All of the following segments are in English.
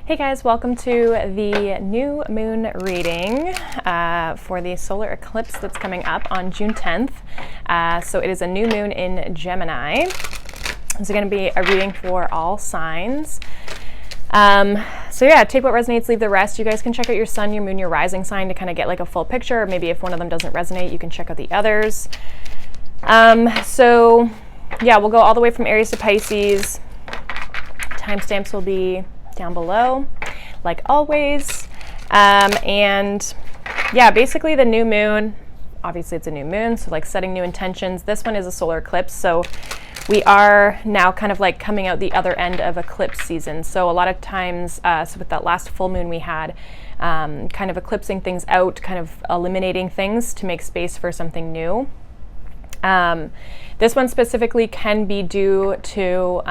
Hey guys, welcome to the new moon reading for the solar eclipse that's coming up on June 10th. So it is a new moon in Gemini. It's going to be a reading for all signs. So yeah, take what resonates, leave the rest. You guys can check out your sun, your moon, your rising sign to kind of get like a full picture. Or maybe if one of them doesn't resonate, you can check out the others. So yeah, we'll go all the way from Aries to Pisces. Timestamps will be down below, like always. And yeah, basically the new moon, obviously it's a new moon, so like setting new intentions. This one is a solar eclipse, so we are now kind of like coming out the other end of eclipse season. So a lot of times, so with that last full moon we had, kind of eclipsing things out, kind of eliminating things to make space for something new. This one specifically can be due to,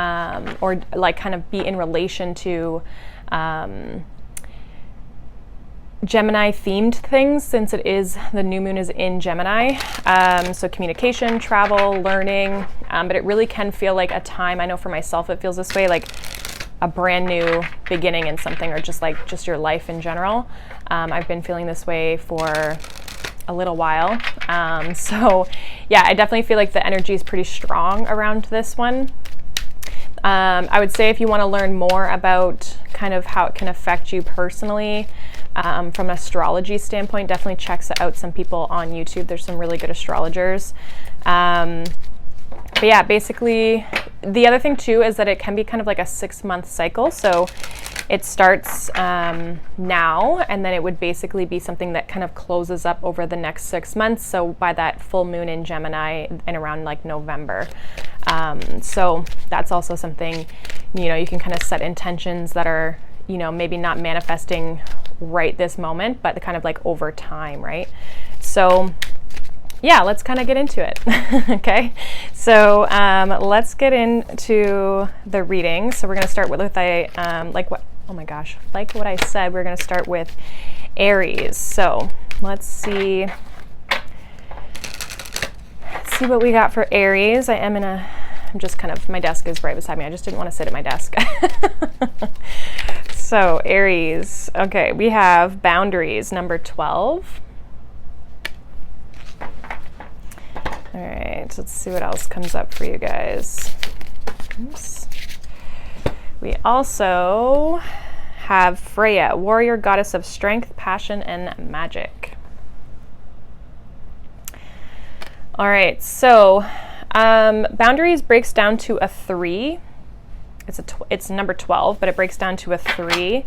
or like kind of be in relation to Gemini themed things, since it is, the new moon is in Gemini. So communication, travel, learning, but it really can feel like a time, I know for myself it feels this way, like a brand new beginning in something, or just your life in general. I've been feeling this way for a little while. So yeah, I definitely feel like the energy is pretty strong around this one. I would say if you want to learn more about kind of how it can affect you personally, from an astrology standpoint, definitely check out some people on YouTube. There's some really good astrologers. But yeah, basically the other thing too is that it can be kind of like a 6-month cycle. So it starts now, and then it would basically be something that kind of closes up over the next 6 months. So by that full moon in Gemini in around like November. So that's also something, you know, you can kind of set intentions that are, you know, maybe not manifesting right this moment, but kind of like over time, right? So yeah, let's kind of get into it. Okay, so let's get into the reading. So we're going to start with like what I said, we're going to start with Aries. So let's see what we got for Aries. I'm just kind of, my desk is right beside me. I just didn't want to sit at my desk. So Aries, okay, we have boundaries, number 12. All right, so let's see what else comes up for you guys. Oops. We also have Freya, warrior, goddess of strength, passion, and magic. All right, so boundaries breaks down to a 3. It's number 12, but it breaks down to a 3.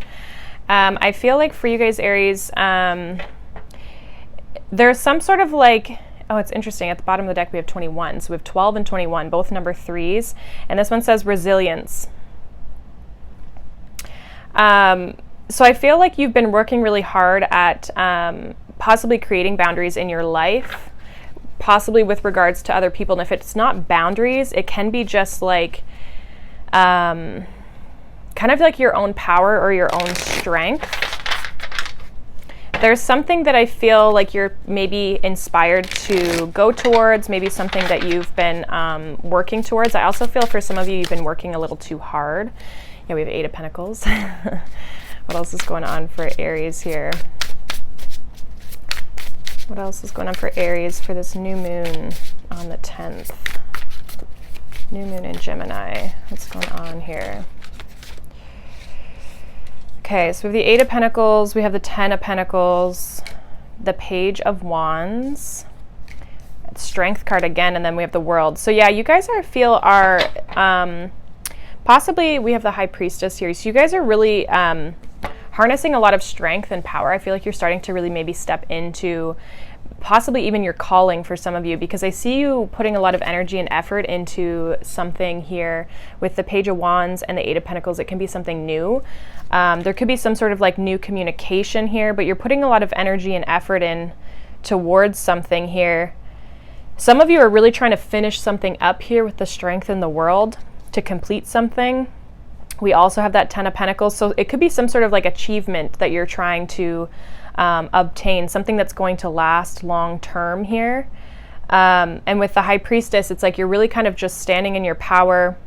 I feel like for you guys, Aries, there's some sort of like, oh, it's interesting. At the bottom of the deck, we have 21. So we have 12 and 21, both number 3s. And this one says resilience. So I feel like you've been working really hard at possibly creating boundaries in your life, possibly with regards to other people. And if it's not boundaries, it can be just like kind of like your own power or your own strength. There's something that I feel like you're maybe inspired to go towards, maybe something that you've been working towards. I also feel for some of you, you've been working a little too hard. Yeah, we have 8 of Pentacles. What else is going on for Aries here? What else is going on for Aries for this new moon on the 10th? New moon in Gemini. What's going on here? Okay, so we have the 8 of Pentacles, we have the 10 of Pentacles, the Page of Wands, Strength card again, and then we have the World. So yeah, you guys are possibly we have the High Priestess here. So you guys are really harnessing a lot of strength and power. I feel like you're starting to really maybe step into possibly even your calling for some of you, because I see you putting a lot of energy and effort into something here with the Page of Wands and the 8 of Pentacles. It can be something new. There could be some sort of like new communication here, but you're putting a lot of energy and effort in towards something here. Some of you are really trying to finish something up here with the Strength in the World to complete something. We also have that 10 of Pentacles. So it could be some sort of like achievement that you're trying to obtain, something that's going to last long term here. And with the High Priestess, it's like you're really kind of just standing in your power,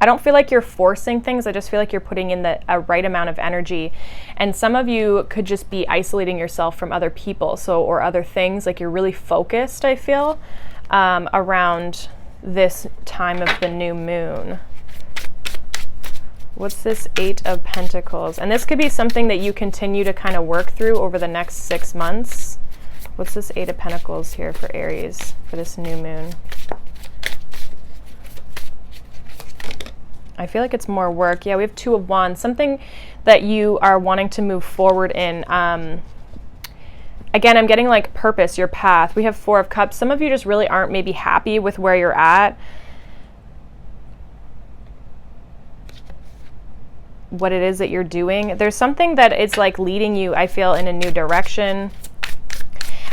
I don't feel like you're forcing things. I just feel like you're putting in a right amount of energy. And some of you could just be isolating yourself from other people, or other things. Like you're really focused, I feel, around this time of the new moon. What's this 8 of Pentacles? And this could be something that you continue to kind of work through over the next 6 months. What's this 8 of Pentacles here for Aries, for this new moon? I feel like it's more work. Yeah, we have 2 of Wands, something that you are wanting to move forward in. Again, I'm getting like purpose, your path. We have 4 of Cups. Some of you just really aren't maybe happy with where you're at. What it is that you're doing. There's something that is like leading you, I feel, in a new direction.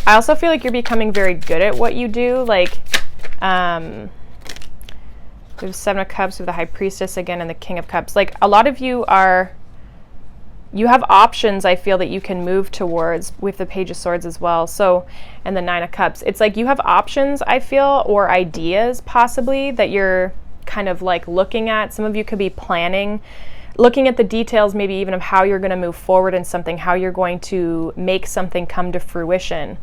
I also feel like you're becoming very good at what you do. Like, we have 7 of Cups with the High Priestess again and the King of Cups. Like a lot of you you have options, I feel, that you can move towards with the Page of Swords as well. So, and the 9 of Cups. It's like you have options, I feel, or ideas possibly that you're kind of like looking at. Some of you could be planning, looking at the details maybe even of how you're going to move forward in something, how you're going to make something come to fruition.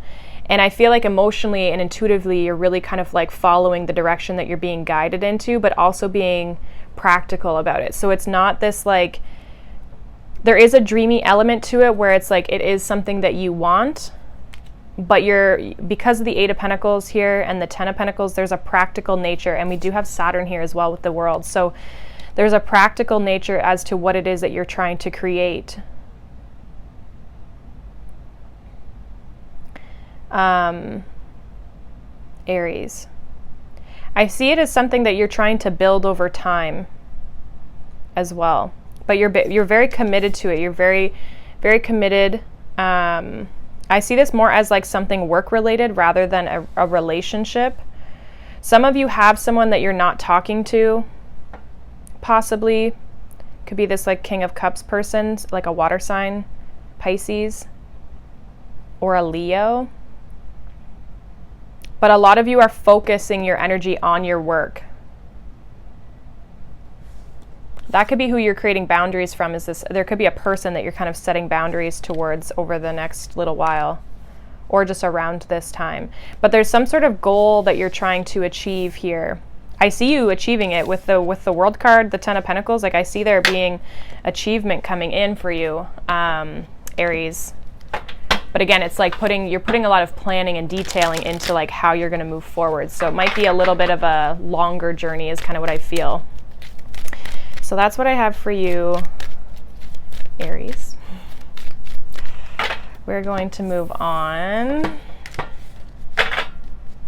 And I feel like emotionally and intuitively, you're really kind of like following the direction that you're being guided into, but also being practical about it. So it's not this like, there is a dreamy element to it where it's like, it is something that you want, but because of the 8 of Pentacles here and the 10 of Pentacles, there's a practical nature. And we do have Saturn here as well with the World. So there's a practical nature as to what it is that you're trying to create. Aries. I see it as something that you're trying to build over time as well. But you're very committed to it. You're very, very committed. I see this more as like something work related rather than a relationship. Some of you have someone that you're not talking to, possibly. Could be this like King of Cups person, like a water sign, Pisces, or a Leo. But a lot of you are focusing your energy on your work. That could be who you're creating boundaries from. There could be a person that you're kind of setting boundaries towards over the next little while, or just around this time. But there's some sort of goal that you're trying to achieve here. I see you achieving it with the World card, the 10 of Pentacles. Like I see there being achievement coming in for you, Aries. But again, it's like you're putting a lot of planning and detailing into like how you're going to move forward. So it might be a little bit of a longer journey is kind of what I feel. So that's what I have for you, Aries. We're going to move on.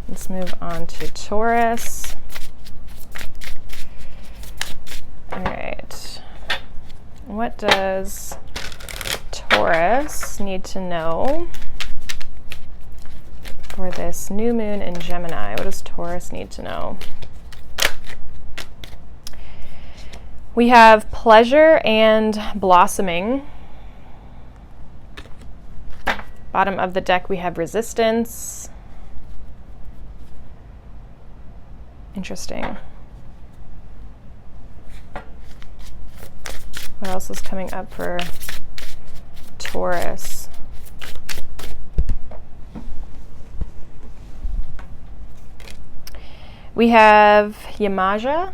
Let's move on to Taurus. All right. What does Taurus need to know for this new moon in Gemini? What does Taurus need to know? We have pleasure and blossoming. Bottom of the deck, we have resistance. Interesting. What else is coming up for Taurus? We have Yamaja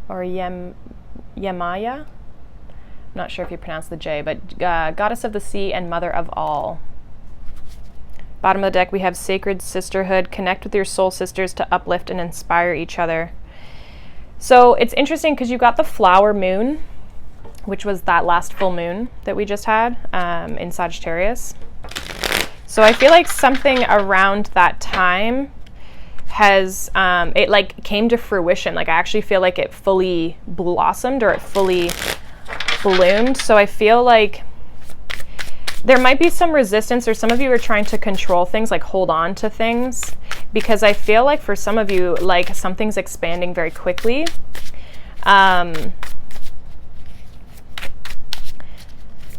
or Yamaya. I'm not sure if you pronounce the J, but goddess of the sea and mother of all. Bottom of the deck, we have sacred sisterhood. Connect with your soul sisters to uplift and inspire each other. So it's interesting because you got the flower moon, which was that last full moon that we just had in Sagittarius. So I feel like something around that time has it like came to fruition. Like I actually feel like it fully blossomed or it fully bloomed. So I feel like there might be some resistance, or some of you are trying to control things, like hold on to things, because I feel like for some of you, like something's expanding very quickly. I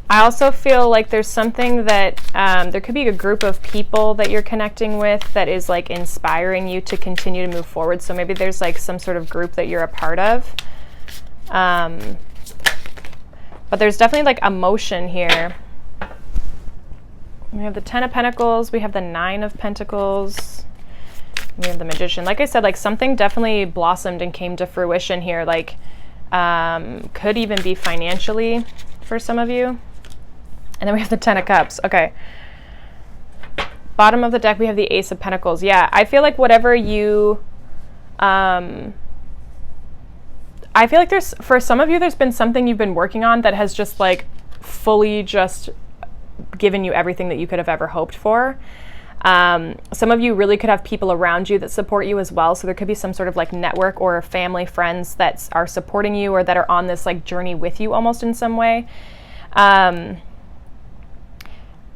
also feel like there's something that there could be a group of people that you're connecting with that is like inspiring you to continue to move forward. So maybe there's like some sort of group that you're a part of. But there's definitely like emotion here. We have the 10 of Pentacles, we have the 9 of Pentacles, we have the Magician. Like I said, like something definitely blossomed and came to fruition here, like could even be financially for some of you. And then we have the 10 of Cups. Okay. Bottom of the deck, we have the Ace of Pentacles. Yeah, I feel like whatever you... I feel like there's, for some of you, there's been something you've been working on that has just like fully just given you everything that you could have ever hoped for. Some of you really could have people around you that support you as well. So there could be some sort of like network or family, friends that are supporting you or that are on this like journey with you almost in some way.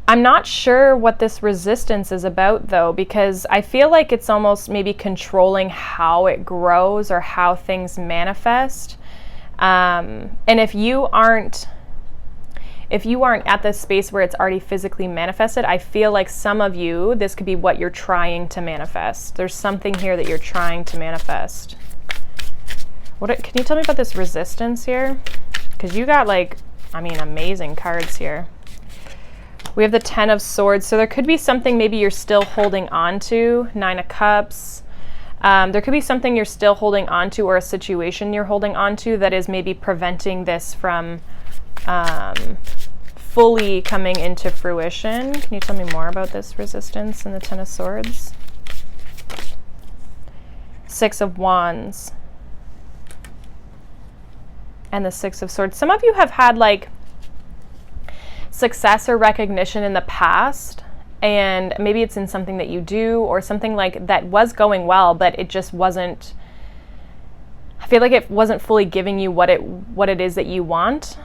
I'm not sure what this resistance is about though, because I feel like it's almost maybe controlling how it grows or how things manifest. And if you aren't at this space where it's already physically manifested, I feel like some of you, this could be what you're trying to manifest. There's something here that you're trying to manifest. Can you tell me about this resistance here? Because you got like, I mean, amazing cards here. We have the 10 of Swords. So there could be something maybe you're still holding on to. 9 of Cups. There could be something you're still holding on to or a situation you're holding on to that is maybe preventing this from fully coming into fruition. Can you tell me more about this resistance and the 10 of Swords? 6 of Wands. And the 6 of Swords. Some of you have had like success or recognition in the past, and maybe it's in something that you do or something like that was going well, but it just wasn't, I feel like it wasn't fully giving you what it is that you want,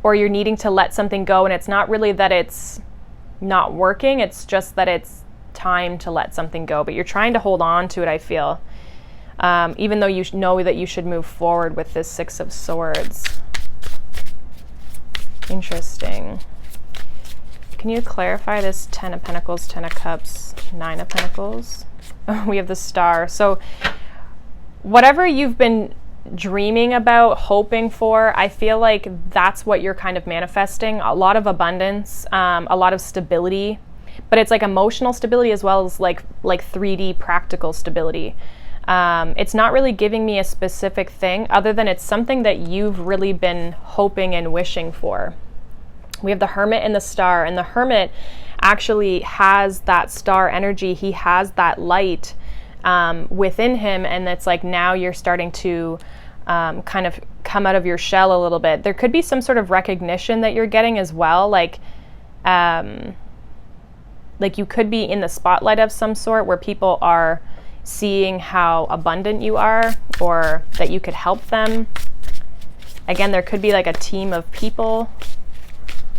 or you're needing to let something go, and it's not really that it's not working, it's just that it's time to let something go, but you're trying to hold on to it, I feel, even though you know that you should move forward with this 6 of Swords. Interesting. Can you clarify this 10 of Pentacles, 10 of Cups, 9 of Pentacles? We have the Star. So whatever you've been dreaming about, hoping for, I feel like that's what you're kind of manifesting. A lot of abundance, a lot of stability, but it's like emotional stability as well as like 3D practical stability. It's not really giving me a specific thing other than it's something that you've really been hoping and wishing for. We have the Hermit and the Star, and the Hermit actually has that star energy. He has that light within him, and it's like now you're starting to kind of come out of your shell a little bit. There could be some sort of recognition that you're getting as well, like you could be in the spotlight of some sort where people are seeing how abundant you are or that you could help them. Again, there could be like a team of people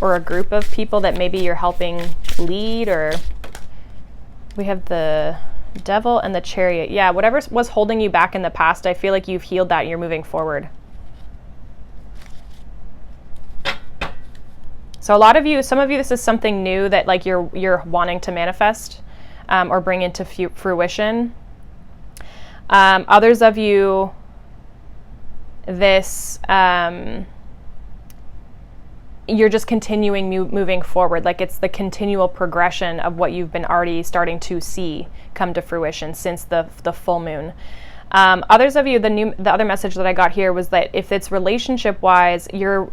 or a group of people that maybe you're helping lead. Or we have the Devil and the Chariot. Yeah, whatever was holding you back in the past, I feel like you've healed that and you're moving forward. So a lot of you, some of you, this is something new that like you're wanting to manifest or bring into fruition. Others of you, this, you're just continuing moving forward. Like it's the continual progression of what you've been already starting to see come to fruition since the full moon. Others of you, the other message that I got here was that if it's relationship wise, I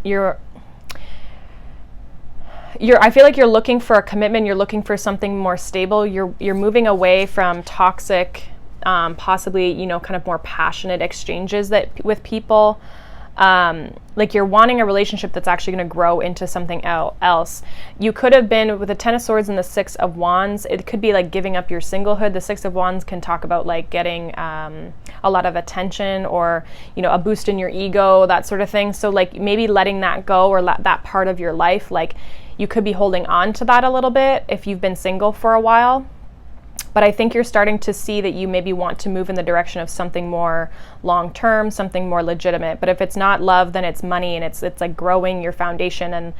feel like you're looking for a commitment. You're looking for something more stable. You're moving away from toxic, possibly, kind of more passionate exchanges with people. Like you're wanting a relationship that's actually going to grow into something else. You could have been with the 10 of Swords and the 6 of Wands. It could be like giving up your singlehood. The 6 of Wands can talk about like getting a lot of attention or, a boost in your ego, that sort of thing. So like maybe letting that go or let that part of your life, like you could be holding on to that a little bit if you've been single for a while. But I think you're starting to see that you maybe want to move in the direction of something more long-term, something more legitimate. But if it's not love, then it's money, and it's like growing your foundation and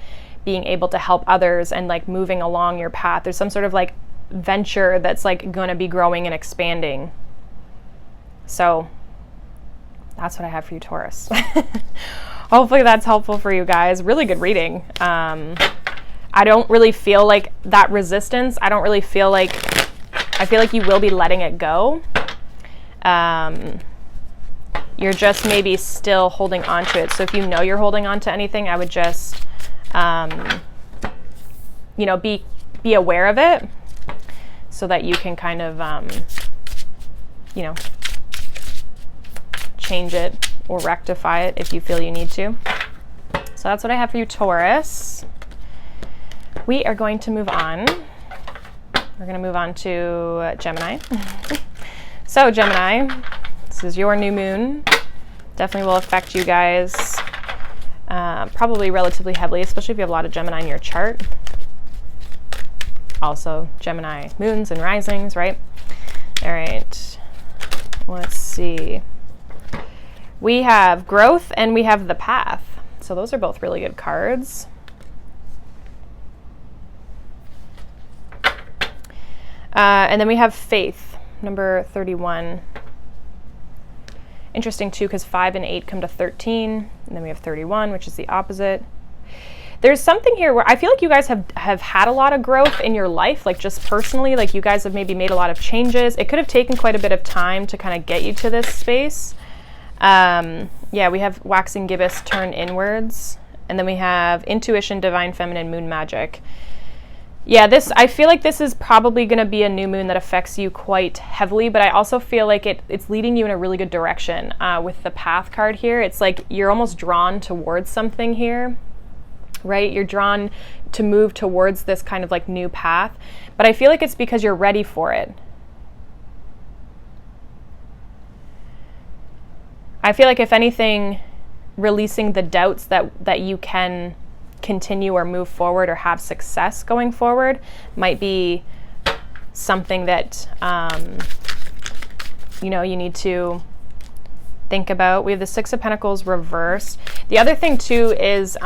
being able to help others and like moving along your path. There's some sort of like venture that's like going to be growing and expanding. So That's what I have for you, Taurus. Hopefully that's helpful for you guys. Really good reading. I don't really feel like that resistance. I don't really feel like, I feel like you will be letting it go. You're just maybe still holding on to it. So if you know you're holding on to anything, I would just, you know, be aware of it so that you can kind of, you know, change it or rectify it if you feel you need to. So that's what I have for you, Taurus. We are going to move on. We're going to move on to Gemini. So Gemini, this is your new moon. Definitely will affect you guys probably relatively heavily, especially if you have a lot of Gemini in your chart. Also Gemini moons and risings, right? All right, let's see. We have growth and we have the path. So those are both really good cards. And then we have faith, number 31. Interesting too, because 5 and 8 come to 13. And then we have 31, which is the opposite. There's something here where I feel like you guys have had a lot of growth in your life, like just personally, like you guys have maybe made a lot of changes. It could have taken quite a bit of time to kind of get you to this space. Yeah, we have waxing gibbous turn inwards, and then we have intuition, divine feminine, moon magic. Yeah, I feel like this is probably going to be a new moon that affects you quite heavily, but I also feel like it's leading you in a really good direction. With the path card here, it's like you're almost drawn towards something here, right? You're drawn to move towards this kind of like new path, but I feel like it's because you're ready for it. I feel like if anything, releasing the doubts that you can continue or move forward or have success going forward might be something that, you know, you need to think about. We have the Six of Pentacles reversed. The other thing too is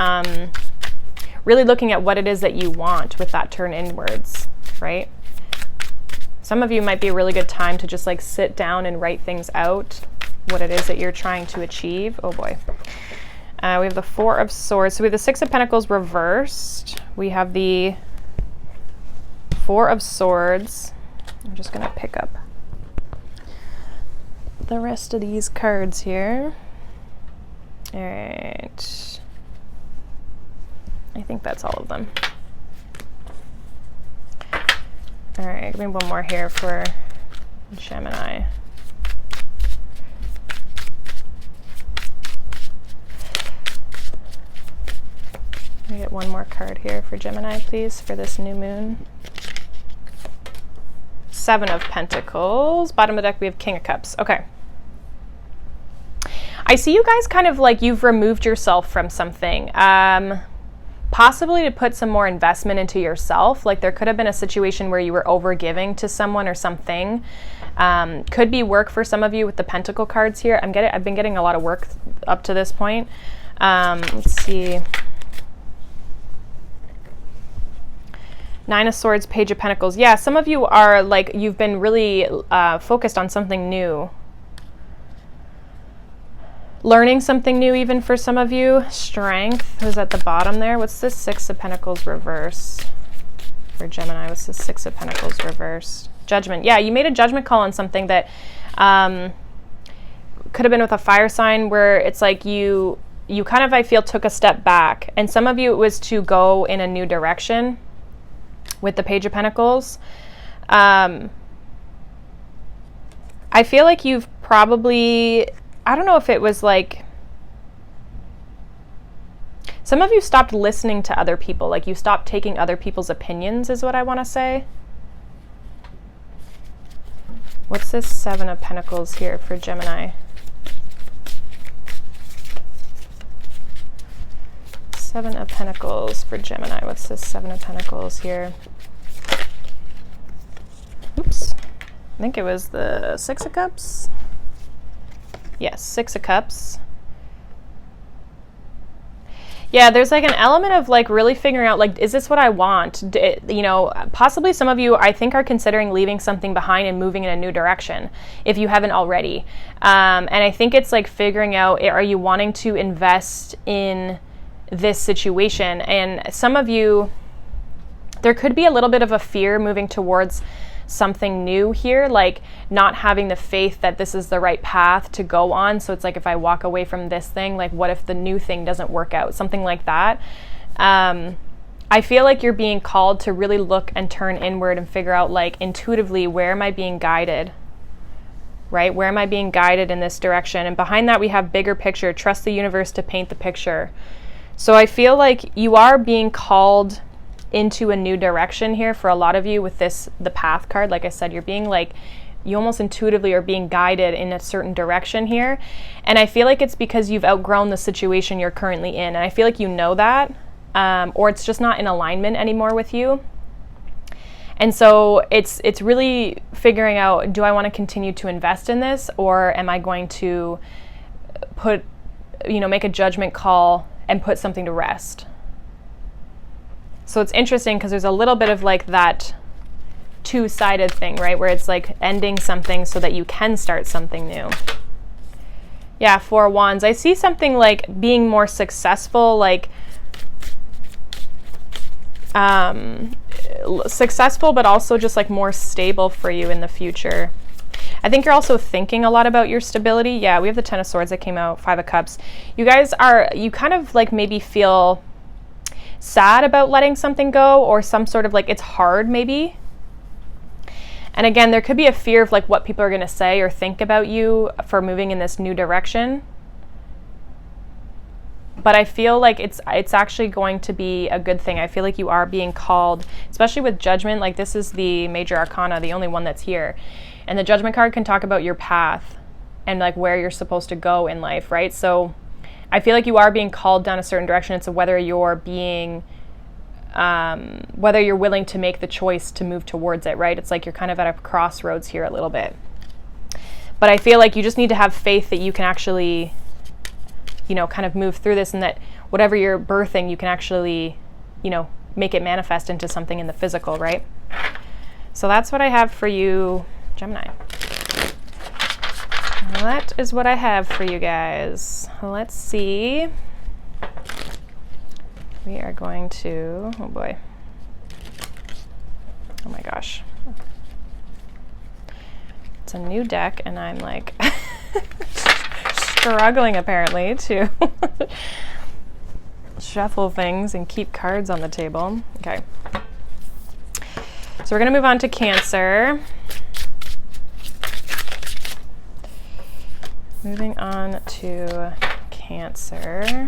really looking at what it is that you want with that turn inwards, right? Some of you might be a really good time to just like sit down and write things out, what it is that you're trying to achieve. Oh boy. We have the Four of Swords. So we have the Six of Pentacles reversed. We have the Four of Swords. I'm just going to pick up the rest of these cards here. All right. I think that's all of them. All right, give me one more here for Gemini. Can I get one more card here for Gemini, please, for this new moon? Seven of Pentacles. Bottom of the deck, we have King of Cups. Okay. I see you guys kind of like you've removed yourself from something. Possibly to put some more investment into yourself. Like there could have been a situation where you were overgiving to someone or something. Could be work for some of you with the Pentacle cards here. I've been getting a lot of work up to this point. Let's see. Nine of Swords, Page of Pentacles. Yeah, some of you are like, you've been really focused on something new. Learning something new even for some of you. Strength is at the bottom there. What's this Six of Pentacles reverse for Gemini? What's this Six of Pentacles reverse? Judgment. Yeah, you made a judgment call on something that could have been with a fire sign where it's like you kind of, I feel, took a step back. And some of you, it was to go in a new direction with the Page of Pentacles. I feel like you've probably, I don't know if it was like, some of you stopped listening to other people, like you stopped taking other people's opinions is what I want to say. What's this Seven of Pentacles here for Gemini? Seven of Pentacles for Gemini. What's this Seven of Pentacles here? Oops. I think it was the Six of Cups. Yes, Six of Cups. Yeah, there's like an element of like really figuring out, like, is this what I want? You know, possibly some of you, I think, are considering leaving something behind and moving in a new direction if you haven't already. And I think it's like figuring out, are you wanting to invest in this situation? And some of you, there could be a little bit of a fear moving towards something new here, like not having the faith that this is the right path to go on. So it's like, if I walk away from this thing, like what if the new thing doesn't work out? Something like that. I feel like you're being called to really look and turn inward and figure out, like, intuitively, where am I being guided? Right? Where am I being guided in this direction? And behind that, we have bigger picture. Trust the universe to paint the picture. So I feel like you are being called into a new direction here for a lot of you with this, the path card. Like I said, you're being like, you almost intuitively are being guided in a certain direction here. And I feel like it's because you've outgrown the situation you're currently in. And I feel like you know that, or it's just not in alignment anymore with you. And so it's really figuring out, do I want to continue to invest in this, or am I going to put, you know, make a judgment call and put something to rest? So it's interesting because there's a little bit of like that two-sided thing, right? Where it's like ending something so that you can start something new. Yeah, 4 of Wands. I see something like being more successful, like successful, but also just like more stable for you in the future. I think you're also thinking a lot about your stability. Yeah, we have the Ten of Swords that came out, 5 of Cups. You guys are, you kind of like maybe feel sad about letting something go, or some sort of like it's hard maybe. And again, there could be a fear of like what people are going to say or think about you for moving in this new direction. But I feel like it's actually going to be a good thing. I feel like you are being called, especially with Judgment. Like, this is the major arcana, the only one that's here. And the Judgment card can talk about your path and like where you're supposed to go in life, right? So I feel like you are being called down a certain direction. It's whether you're being, whether you're willing to make the choice to move towards it, right? It's like you're kind of at a crossroads here a little bit. But I feel like you just need to have faith that you can actually, you know, kind of move through this, and that whatever you're birthing, you can actually, you know, make it manifest into something in the physical, right? So that's what I have for you, Gemini. That is what I have for you guys. Let's see. We are going to, oh boy. Oh my gosh. It's a new deck and I'm like struggling apparently to shuffle things and keep cards on the table. Okay. So we're going to move on to Cancer. Moving on to Cancer.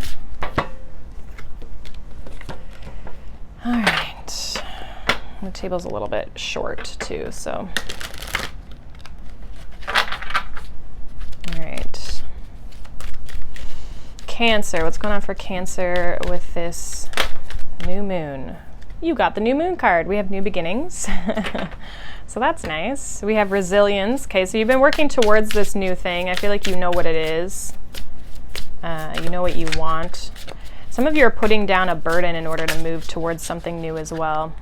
All right. The table's a little bit short too, so. All right. Cancer, what's going on for Cancer with this new moon? You got the new moon card. We have new beginnings. So that's nice. We have resilience. Okay, so you've been working towards this new thing. I feel like you know what it is. You know what you want. Some of you are putting down a burden in order to move towards something new as well.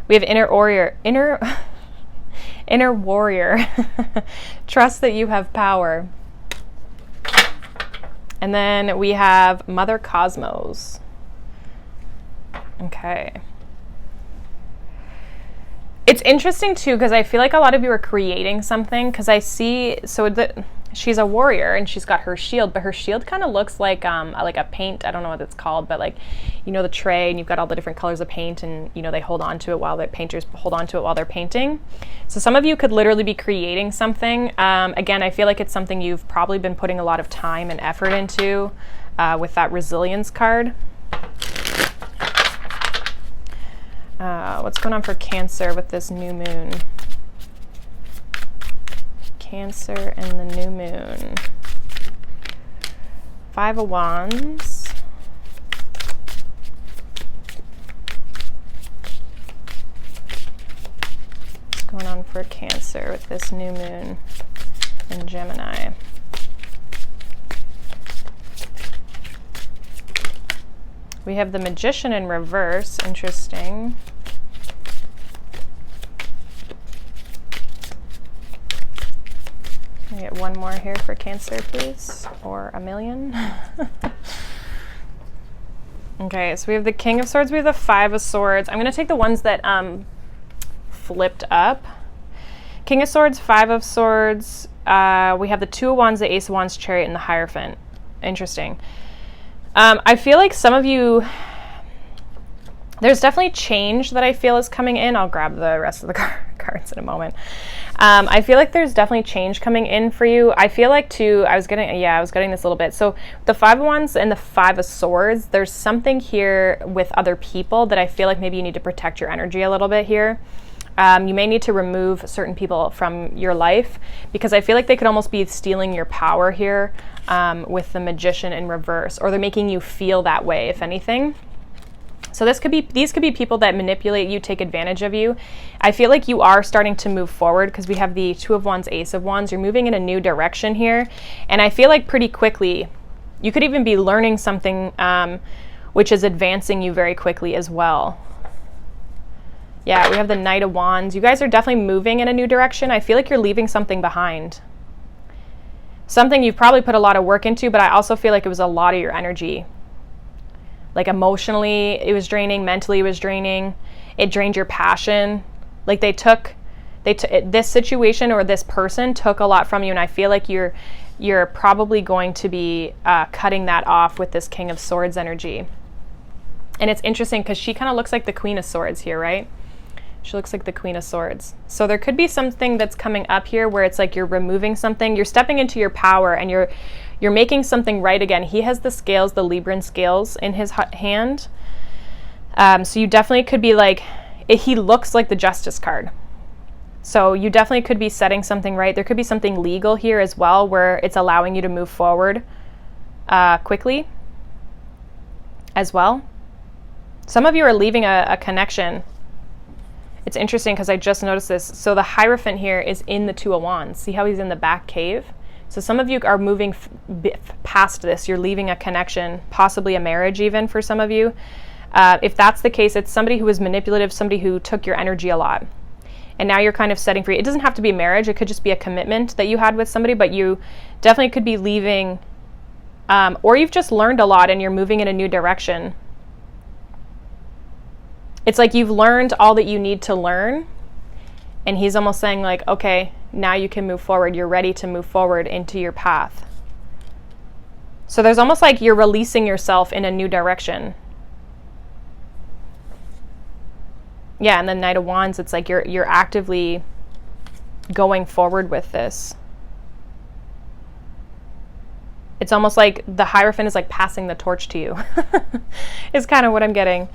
We have inner warrior. Trust that you have power. And then we have Mother Cosmos. Okay. It's interesting too, because I feel like a lot of you are creating something, because I see, so she's a warrior and she's got her shield, but her shield kind of looks like a paint, I don't know what it's called, but like, you know, the tray, and you've got all the different colors of paint, and you know, they hold on to it while the painters hold on to it while they're painting. So some of you could literally be creating something. Again, I feel like it's something you've probably been putting a lot of time and effort into with that resilience card. What's going on for Cancer with this new moon? Cancer and the new moon. 5 of Wands. What's going on for Cancer with this new moon in Gemini? We have the Magician in reverse. Interesting. Can I get one more here for Cancer, please? Or a million? Okay, so we have the King of Swords, we have the Five of Swords. I'm going to take the ones that flipped up. King of Swords, Five of Swords. We have the Two of Wands, the Ace of Wands, Chariot, and the Hierophant. Interesting. I feel like some of you, there's definitely change that I feel is coming in. I'll grab the rest of the cards in a moment. I feel like there's definitely change coming in for you. I feel like too, I was getting this a little bit. So the Five of Wands and the Five of Swords, there's something here with other people that I feel like maybe you need to protect your energy a little bit here. You may need to remove certain people from your life because I feel like they could almost be stealing your power here with the Magician in reverse, or they're making you feel that way, if anything. So these could be people that manipulate you, take advantage of you. I feel like you are starting to move forward because we have the Two of Wands, Ace of Wands. You're moving in a new direction here. And I feel like pretty quickly, you could even be learning something which is advancing you very quickly as well. Yeah, we have the Knight of Wands. You guys are definitely moving in a new direction. I feel like you're leaving something behind. Something you've probably put a lot of work into, but I also feel like it was a lot of your energy. Like emotionally, it was draining. Mentally, it was draining. It drained your passion. Like this situation or this person took a lot from you, and I feel like you're probably going to be cutting that off with this King of Swords energy. And it's interesting because she kind of looks like the Queen of Swords here, right? She looks like the Queen of Swords. So there could be something that's coming up here where it's like you're removing something, you're stepping into your power, and you're making something right again. He has the scales, the Libran scales in his hand. So you definitely could be like, he looks like the Justice card. So you definitely could be setting something right. There could be something legal here as well where it's allowing you to move forward quickly as well. Some of you are leaving a connection. It's interesting because I just noticed this. So the Hierophant here is in the Two of Wands. See how he's in the back cave? So some of you are moving past this. You're leaving a connection, possibly a marriage even for some of you. If that's the case, it's somebody who was manipulative, somebody who took your energy a lot. And now you're kind of setting free. It doesn't have to be a marriage. It could just be a commitment that you had with somebody, but you definitely could be leaving, or you've just learned a lot and you're moving in a new direction. It's like you've learned all that you need to learn, and he's almost saying like, okay, now you can move forward. You're ready to move forward into your path. So there's almost like you're releasing yourself in a new direction. Yeah, and the Knight of Wands, it's like you're actively going forward with this. It's almost like the Hierophant is like passing the torch to you. Is kind of what I'm getting.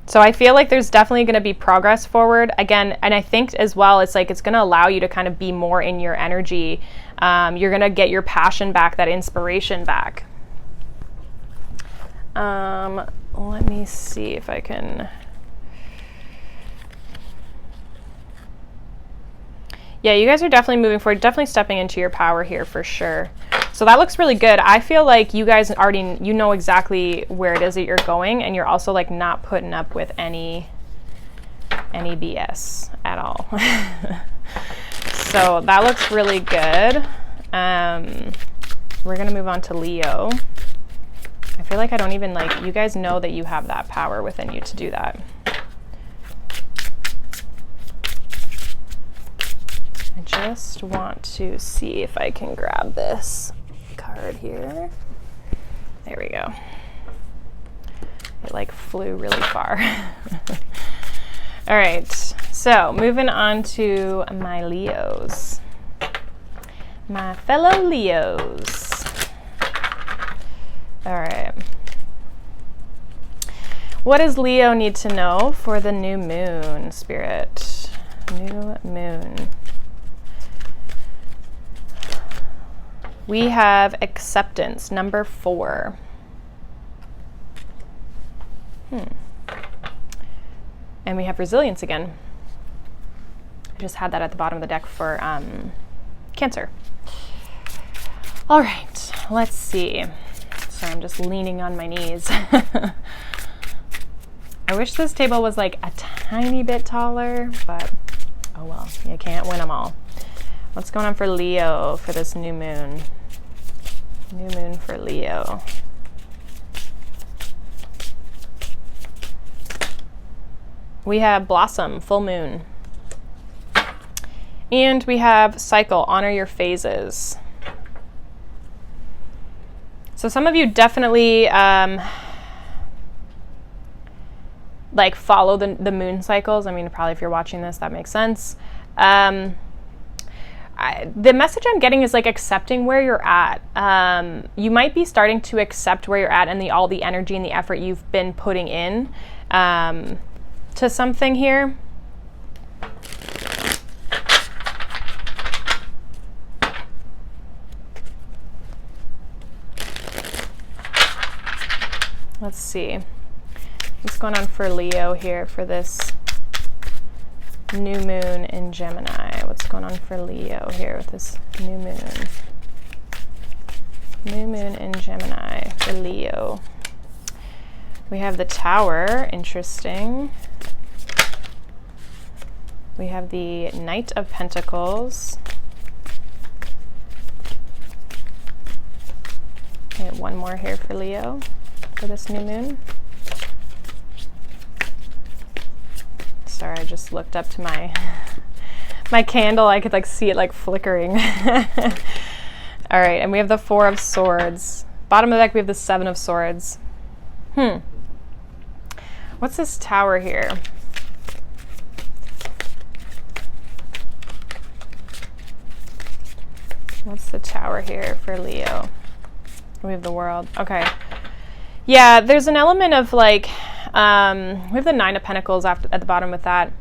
So I feel like there's definitely going to be progress forward again. And I think as well, it's like, it's going to allow you to kind of be more in your energy. You're going to get your passion back, that inspiration back. Let me see if I can. Yeah, you guys are definitely moving forward, definitely stepping into your power here for sure. So that looks really good. I feel like you guys already, you know exactly where it is that you're going, and you're also like not putting up with any BS at all. So that looks really good. We're gonna move on to Leo. I feel like I don't even like, you guys know that you have that power within you to do that. I just want to see if I can grab this card here. There we go. It like flew really far. All right, so moving on to my Leos. My fellow Leos. All right. What does Leo need to know for the new moon, Spirit? New moon. We have acceptance, number 4. And we have resilience again. I just had that at the bottom of the deck for Cancer. All right, let's see. Sorry, I'm just leaning on my knees. I wish this table was like a tiny bit taller, but oh well, you can't win them all. What's going on for Leo for this new moon? New moon for Leo. We have Blossom, full moon. And we have Cycle, honor your phases. So some of you definitely like follow the moon cycles. I mean, probably if you're watching this, that makes sense. The message I'm getting is like accepting where you're at. You might be starting to accept where you're at and all the energy and the effort you've been putting in to something here. Let's see. What's going on for Leo here for this new moon in Gemini? What's going on for Leo here with this new moon? New moon in Gemini for Leo. We have the Tower, interesting. We have the Knight of Pentacles. Okay, one more here for Leo for this new moon. Sorry, I just looked up to my candle. I could like see it like flickering. All right, and we have the Four of Swords. Bottom of the deck, we have the Seven of Swords. What's this Tower here? What's the Tower here for Leo? We have the World. Okay. Yeah, there's an element of like, we have the Nine of Pentacles at the bottom with that.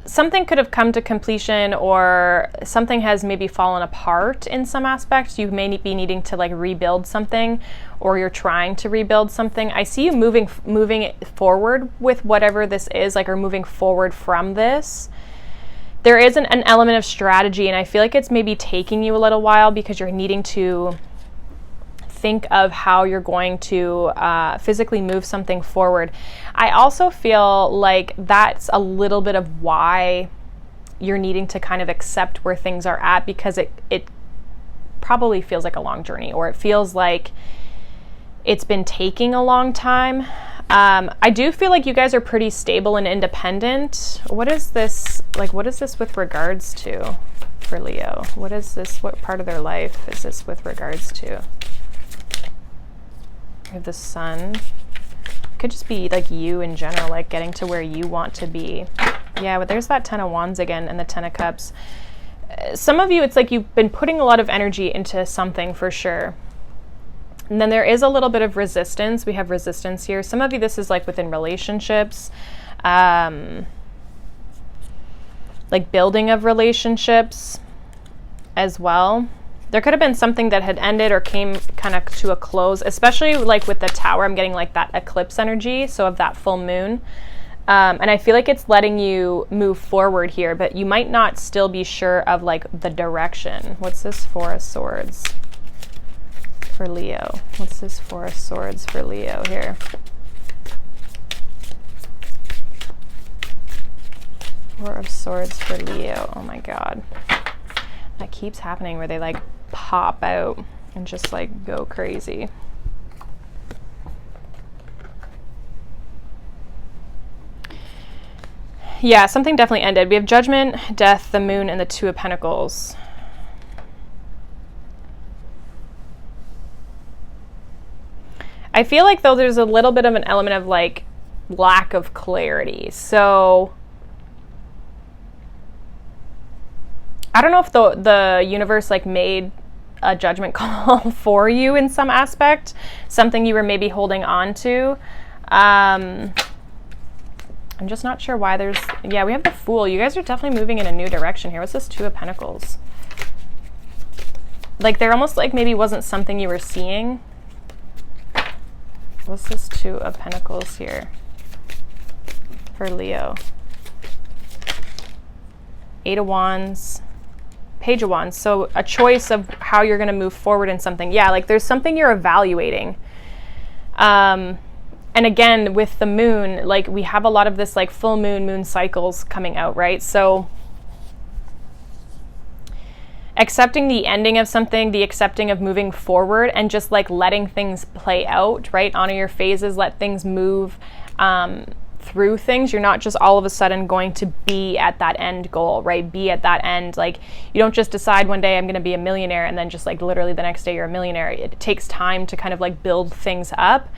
Something could have come to completion, or something has maybe fallen apart in some aspects. You may be needing to like rebuild something, or you're trying to rebuild something. I see you moving forward with whatever this is, like, or moving forward from this. There is an element of strategy, and I feel like it's maybe taking you a little while because you're needing to think of how you're going to physically move something forward. I also feel like that's a little bit of why you're needing to kind of accept where things are at, because it probably feels like a long journey, or it feels like it's been taking a long time. I do feel like you guys are pretty stable and independent. What is this, like, what is this with regards to for Leo? What is this, what part of their life is this with regards to? We have the Sun. Could just be like you in general, like getting to where you want to be. Yeah, but there's that Ten of Wands again and the Ten of Cups. Some of you, it's like you've been putting a lot of energy into something for sure. And then there is a little bit of resistance. We have resistance here. Some of you, this is like within relationships, like building of relationships as well. There could have been something that had ended or came kind of to a close, especially like with the Tower. I'm getting like that eclipse energy, so of that full moon. And I feel like it's letting you move forward here, but you might not still be sure of like the direction. What's this Four of Swords for Leo? What's this Four of Swords for Leo here? Four of Swords for Leo. Oh my God. That keeps happening where they like pop out and just like go crazy. Yeah, something definitely ended. We have Judgment, Death, the Moon, and the Two of Pentacles. I feel like though there's a little bit of an element of like lack of clarity. So I don't know if the universe like made a judgment call for you in some aspect, something you were maybe holding on to. I'm just not sure why there's, yeah, we have the Fool. You guys are definitely moving in a new direction here. What's this Two of Pentacles? Like there almost like maybe wasn't something you were seeing. What's this Two of Pentacles here for Leo? Eight of Wands, Page of Wands. So a choice of how you're going to move forward in something. Yeah, like there's something you're evaluating. And again, with the moon, like we have a lot of this like full moon cycles coming out, right? So accepting the ending of something, the accepting of moving forward, and just like letting things play out, right? Honor your phases, let things move through things. You're not just all of a sudden going to be at that end goal, right? Be at that end. Like you don't just decide one day I'm going to be a millionaire and then just like literally the next day you're a millionaire. It takes time to kind of like build things up.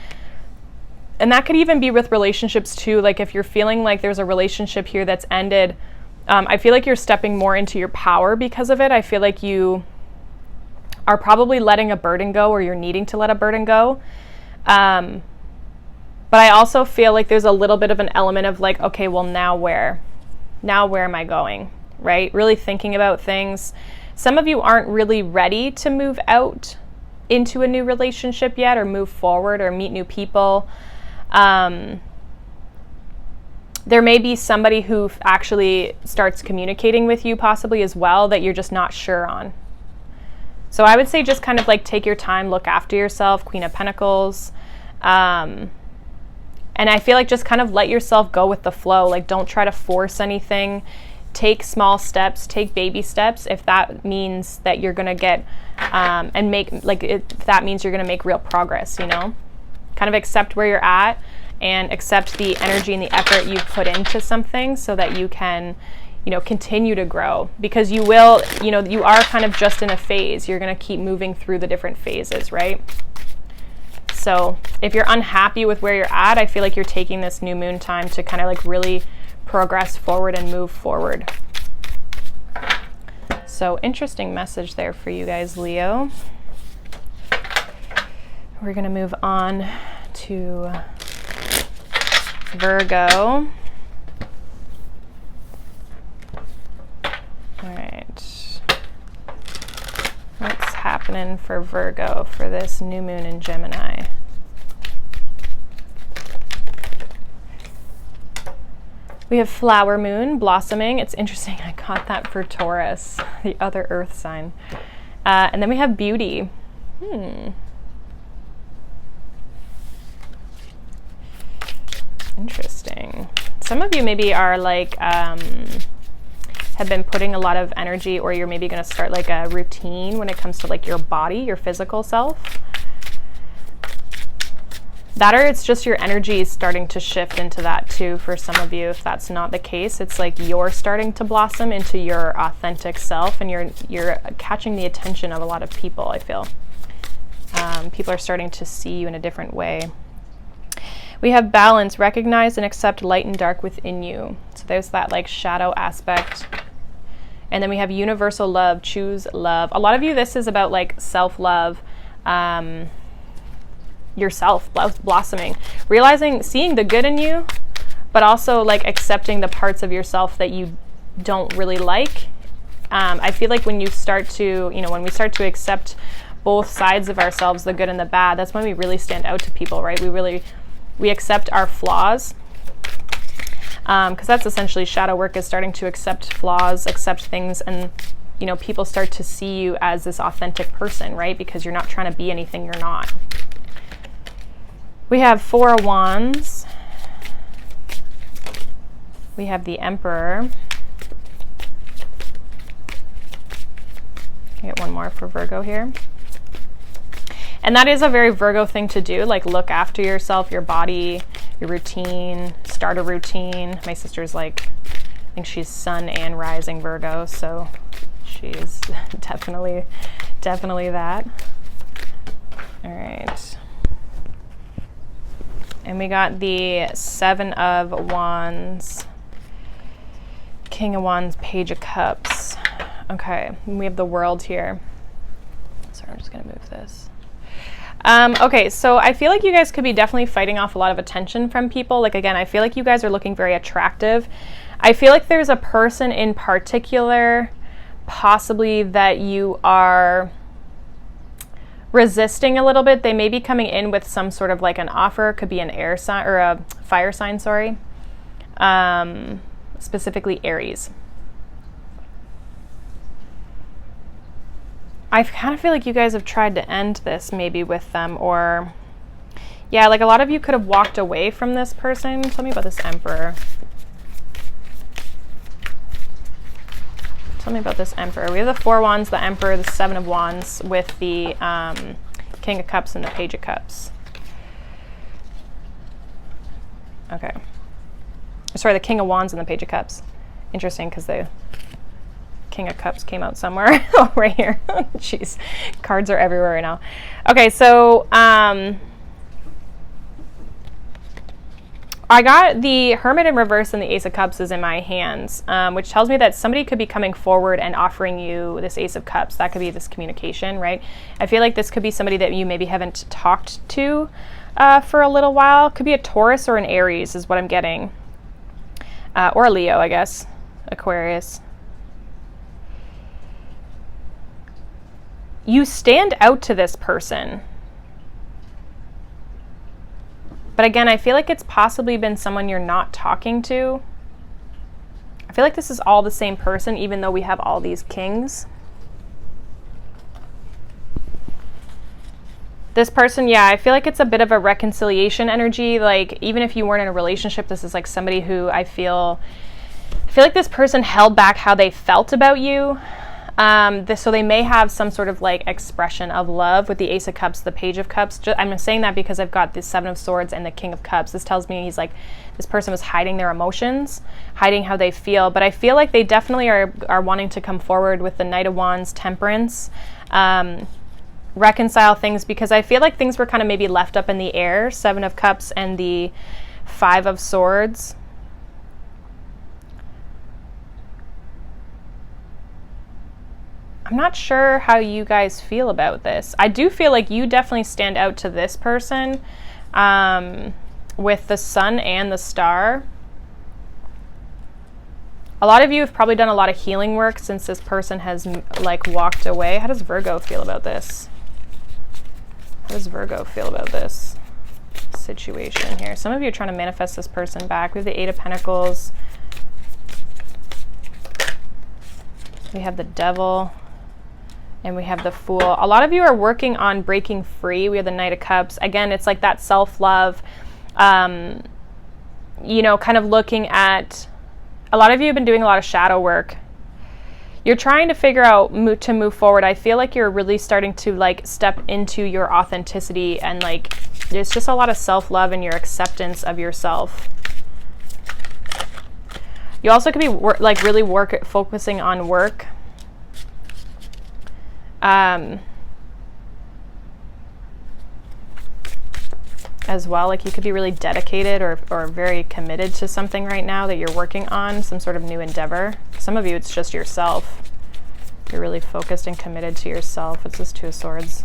And that could even be with relationships too. Like if you're feeling like there's a relationship here that's ended, I feel like you're stepping more into your power because of it. I feel like you are probably letting a burden go, or you're needing to let a burden go. But I also feel like there's a little bit of an element of like, okay, well, now where? Now where am I going, right? Really thinking about things. Some of you aren't really ready to move out into a new relationship yet, or move forward, or meet new people. There may be somebody who actually starts communicating with you possibly as well that you're just not sure on. So I would say just kind of like take your time, look after yourself, Queen of Pentacles. And I feel like just kind of let yourself go with the flow. Like don't try to force anything. Take small steps, take baby steps. If that means that you're going to get and make like if that means you're going to make real progress, you know, kind of accept where you're at and accept the energy and the effort you put into something so that you can, you know, continue to grow, because you will, you know, you are kind of just in a phase. You're going to keep moving through the different phases, right? So if you're unhappy with where you're at, I feel like you're taking this new moon time to kind of like really progress forward and move forward. So interesting message there for you guys, Leo. We're going to move on to Virgo. All right. What's happening for Virgo for this new moon in Gemini? We have flower moon, blossoming. It's interesting, I got that for Taurus, the other earth sign. And then we have beauty. Interesting. Some of you maybe are like, have been putting a lot of energy, or you're maybe going to start like a routine when it comes to like your body, your physical self. That, or it's just your energy is starting to shift into that too for some of you. If that's not the case, it's like you're starting to blossom into your authentic self, and you're catching the attention of a lot of people, I feel. People are starting to see you in a different way. We have balance, recognize and accept light and dark within you. So there's that like shadow aspect. And then we have universal love, choose love. A lot of you, this is about like self-love, yourself blossoming, realizing, seeing the good in you, but also like accepting the parts of yourself that you don't really like. I feel like when you start to, you know, when we start to accept both sides of ourselves, the good and the bad, that's when we really stand out to people, right? We accept our flaws, because that's essentially shadow work, is starting to accept flaws, accept things, and, you know, people start to see you as this authentic person, right? Because you're not trying to be anything you're not. We have Four of Wands. We have the Emperor. I get one more for Virgo here. And that is a very Virgo thing to do, like look after yourself, your body, your routine, start a routine. My sister's like, I think she's Sun and Rising Virgo, so she's definitely that. All right. And we got the Seven of Wands, King of Wands, Page of Cups. Okay, and we have the World here. Sorry, I'm just gonna move this. Okay, so I feel like you guys could be definitely fighting off a lot of attention from people. Like, again, I feel like you guys are looking very attractive. I feel like there's a person in particular, possibly, that you are resisting a little bit. They may be coming in with some sort of like an offer. Could be an air sign or a fire sign, sorry. Specifically Aries. I kind of feel like you guys have tried to end this maybe with them, or yeah, like a lot of you could have walked away from this person. Tell me about this Emperor. Tell me about this Emperor. We have the 4 Wands, the Emperor, the 7 of Wands with the King of Cups and the Page of Cups. Okay. Sorry, the King of Wands and the Page of Cups. Interesting, because the King of Cups came out somewhere. Oh, right here. Jeez. Cards are everywhere right now. Okay, so I got the Hermit in reverse and the Ace of Cups is in my hands, which tells me that somebody could be coming forward and offering you this Ace of Cups. That could be this communication, right? I feel like this could be somebody that you maybe haven't talked to for a little while. Could be a Taurus or an Aries is what I'm getting. Or a Leo, I guess. Aquarius. You stand out to this person. But again, I feel like it's possibly been someone you're not talking to. I feel like this is all the same person, even though we have all these kings. This person, yeah, I feel like it's a bit of a reconciliation energy. Like, even if you weren't in a relationship, this is like somebody who I feel like this person held back how they felt about you. So they may have some sort of like expression of love with the Ace of Cups, the Page of Cups. I'm saying that because I've got the 7 of Swords and the King of Cups. This tells me he's like, this person was hiding their emotions, hiding how they feel. But I feel like they definitely are wanting to come forward with the Knight of Wands, Temperance, reconcile things, because I feel like things were kind of maybe left up in the air. 7 of Cups and the 5 of Swords. I'm not sure how you guys feel about this. I do feel like you definitely stand out to this person with the Sun and the Star. A lot of you have probably done a lot of healing work since this person has like walked away. How does Virgo feel about this? How does Virgo feel about this situation here? Some of you are trying to manifest this person back. We have the 8 of Pentacles. We have the Devil. And we have the Fool. A lot of you are working on breaking free. We have the Knight of Cups. Again, it's like that self-love, you know, kind of looking at, a lot of you have been doing a lot of shadow work. You're trying to figure out to move forward. I feel like you're really starting to like step into your authenticity, and like there's just a lot of self-love and your acceptance of yourself. You also could be like really focusing on work. As well, like you could be really dedicated or very committed to something right now that you're working on, some sort of new endeavor. Some of you, it's just yourself. You're really focused and committed to yourself. It's this 2 of Swords.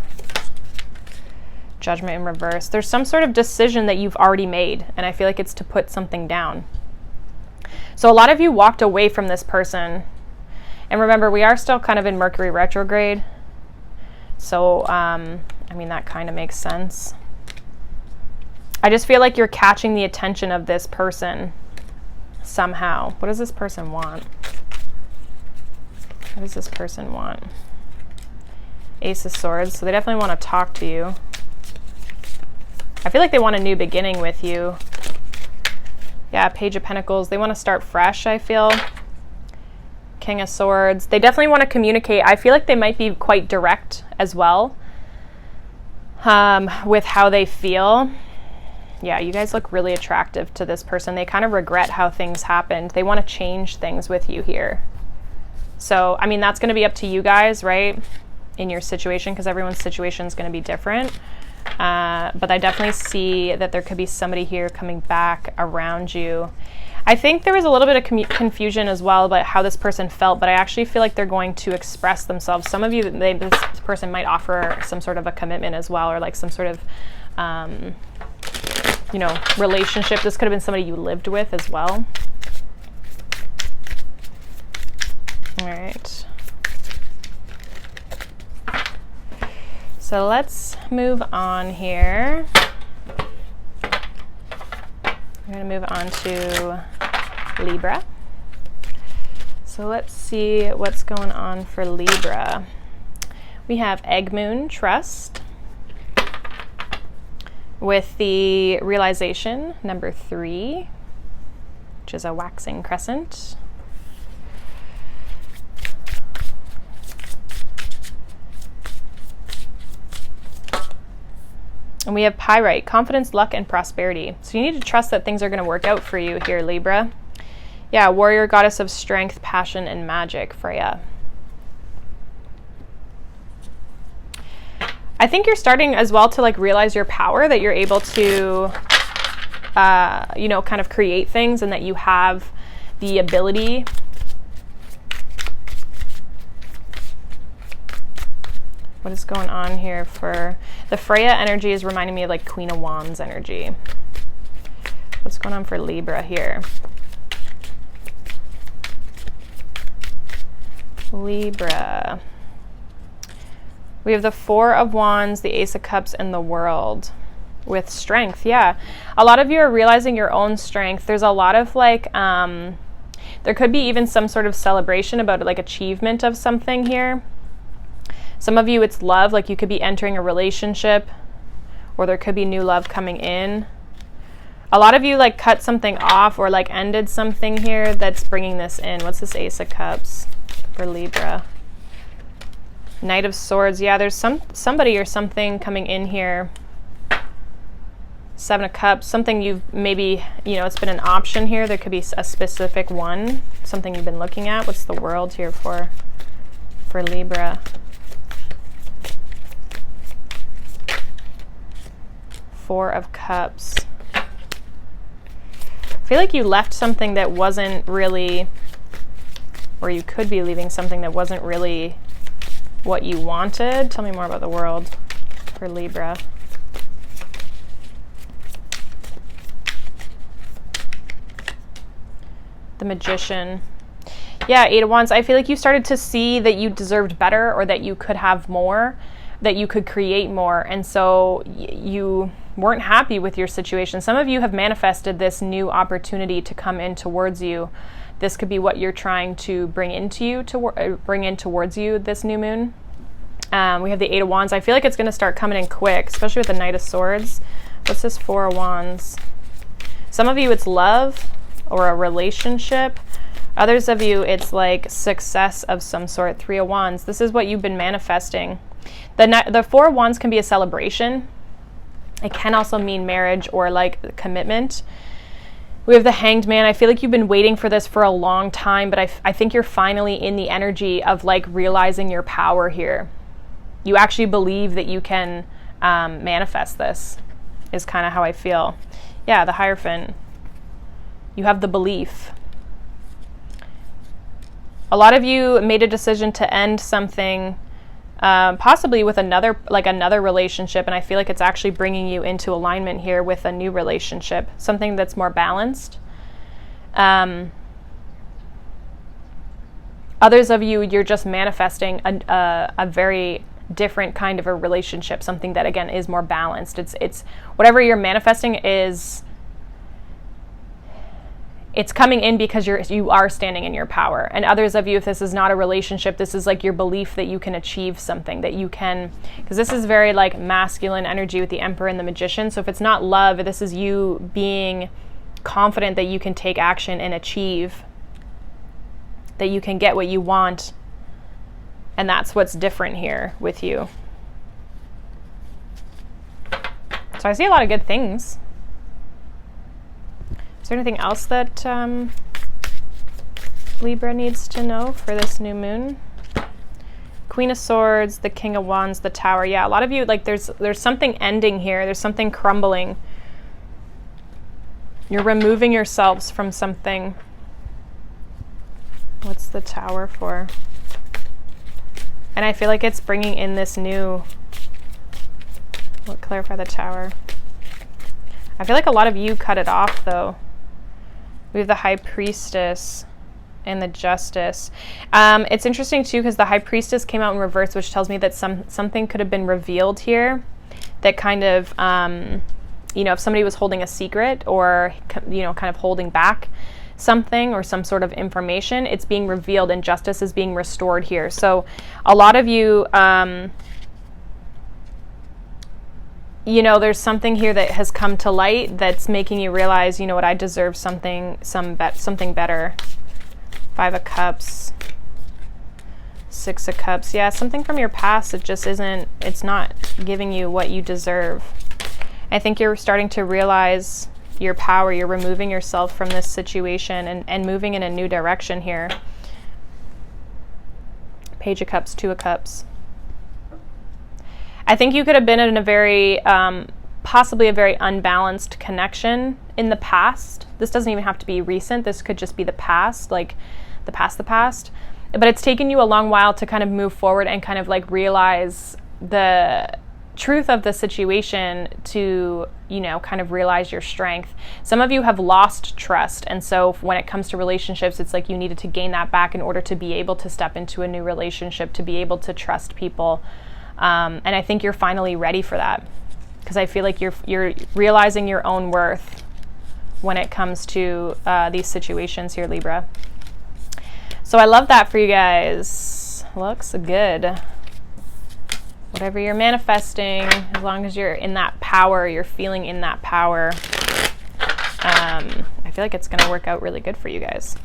Judgment in reverse. There's some sort of decision that you've already made, and I feel like it's to put something down. So a lot of you walked away from this person. And remember, we are still kind of in Mercury retrograde. So, I mean, that kind of makes sense. I just feel like you're catching the attention of this person somehow. What does this person want? What does this person want? Ace of Swords. So they definitely want to talk to you. I feel like they want a new beginning with you. Yeah, Page of Pentacles. They want to start fresh, I feel. King of Swords. They definitely want to communicate. I feel like they might be quite direct as well with how they feel. Yeah, you guys look really attractive to this person. They kind of regret how things happened. They want to change things with you here. So, I mean, that's going to be up to you guys, right? In your situation, because everyone's situation is going to be different. But I definitely see that there could be somebody here coming back around you. I think there was a little bit of confusion as well about how this person felt, but I actually feel like they're going to express themselves. Some of you, this person might offer some sort of a commitment as well, or like some sort of, you know, relationship. This could have been somebody you lived with as well. All right. So let's move on here. I'm going to move on to Libra. So let's see what's going on for Libra. We have Egg Moon, Trust, with the Realization, number 3, which is a waxing crescent. And we have Pyrite, Confidence, Luck, and Prosperity. So you need to trust that things are going to work out for you here, Libra. Yeah, Warrior, Goddess of Strength, Passion, and Magic, Freya. I think you're starting as well to like realize your power, that you're able to, you know, kind of create things, and that you have the ability what is going on here for the Freya energy is reminding me of like Queen of Wands energy. What's going on for Libra here? Libra. We have the Four of Wands, the Ace of Cups, and the World with strength. Yeah. A lot of you are realizing your own strength. There's a lot of like, there could be even some sort of celebration about like achievement of something here. Some of you, it's love, like you could be entering a relationship, or there could be new love coming in. A lot of you like cut something off or like ended something here that's bringing this in. What's this Ace of Cups for Libra? Knight of Swords. Yeah, there's somebody or something coming in here. Seven of Cups, something you've maybe, you know, it's been an option here. There could be a specific one, something you've been looking at. What's the World here for Libra? Four of Cups. I feel like you left something that wasn't really, or you could be leaving something that wasn't really what you wanted. Tell me more about the World for Libra. The Magician. Yeah, Eight of Wands. I feel like you started to see that you deserved better, or that you could have more, that you could create more, and so you weren't happy with your situation. Some of you have manifested this new opportunity to come in towards you. This could be what you're trying to bring into you, bring in towards you this new moon. We have the Eight of Wands. I feel like it's going to start coming in quick, especially with the Knight of Swords. What's this Four of Wands? Some of you, it's love or a relationship. Others of you, it's like success of some sort. Three of Wands. This is what you've been manifesting. The Four of Wands can be a celebration. It can also mean marriage or like commitment. We have the Hanged Man. I feel like you've been waiting for this for a long time, but I think you're finally in the energy of like realizing your power here. You actually believe that you can manifest this, is kind of how I feel. Yeah, the Hierophant. You have the belief. A lot of you made a decision to end something, possibly with another relationship, and I feel like it's actually bringing you into alignment here with a new relationship, something that's more balanced. Others of you, you're just manifesting a very different kind of a relationship, something that again is more balanced. It's whatever you're manifesting is, it's coming in because you are standing in your power. And others of you, if this is not a relationship, this is like your belief that you can achieve something, that you can, because this is very like masculine energy with the Emperor and the Magician. So if it's not love, this is you being confident that you can take action and achieve, that you can get what you want. And that's what's different here with you. So I see a lot of good things. Is there anything else that Libra needs to know for this new moon? Queen of Swords, the King of Wands, the Tower. Yeah, a lot of you, like there's something ending here. There's something crumbling. You're removing yourselves from something. What's the Tower for? And I feel like it's bringing in this new, clarify the Tower. I feel like a lot of you cut it off though. We have the High Priestess and the Justice. It's interesting too, because the High Priestess came out in reverse, which tells me that something could have been revealed here that kind of, you know, if somebody was holding a secret or, you know, kind of holding back something or some sort of information, it's being revealed and justice is being restored here. So a lot of you, you know, there's something here that has come to light that's making you realize, you know what, I deserve something better. 5 of Cups, 6 of Cups. Yeah, something from your past, it just isn't, it's not giving you what you deserve. I think you're starting to realize your power. You're removing yourself from this situation and moving in a new direction here. Page of Cups, 2 of Cups. I think you could have been in a very, possibly a very unbalanced connection in the past. This doesn't even have to be recent. This could just be the past, like the past. But it's taken you a long while to kind of move forward and kind of like realize the truth of the situation, to, you know, kind of realize your strength. Some of you have lost trust, and so when it comes to relationships, it's like you needed to gain that back in order to be able to step into a new relationship, to be able to trust people. And I think you're finally ready for that, because I feel like you're realizing your own worth when it comes to these situations here, Libra. So I love that for you guys. Looks good. Whatever you're manifesting, as long as you're in that power, you're feeling in that power, I feel like it's going to work out really good for you guys.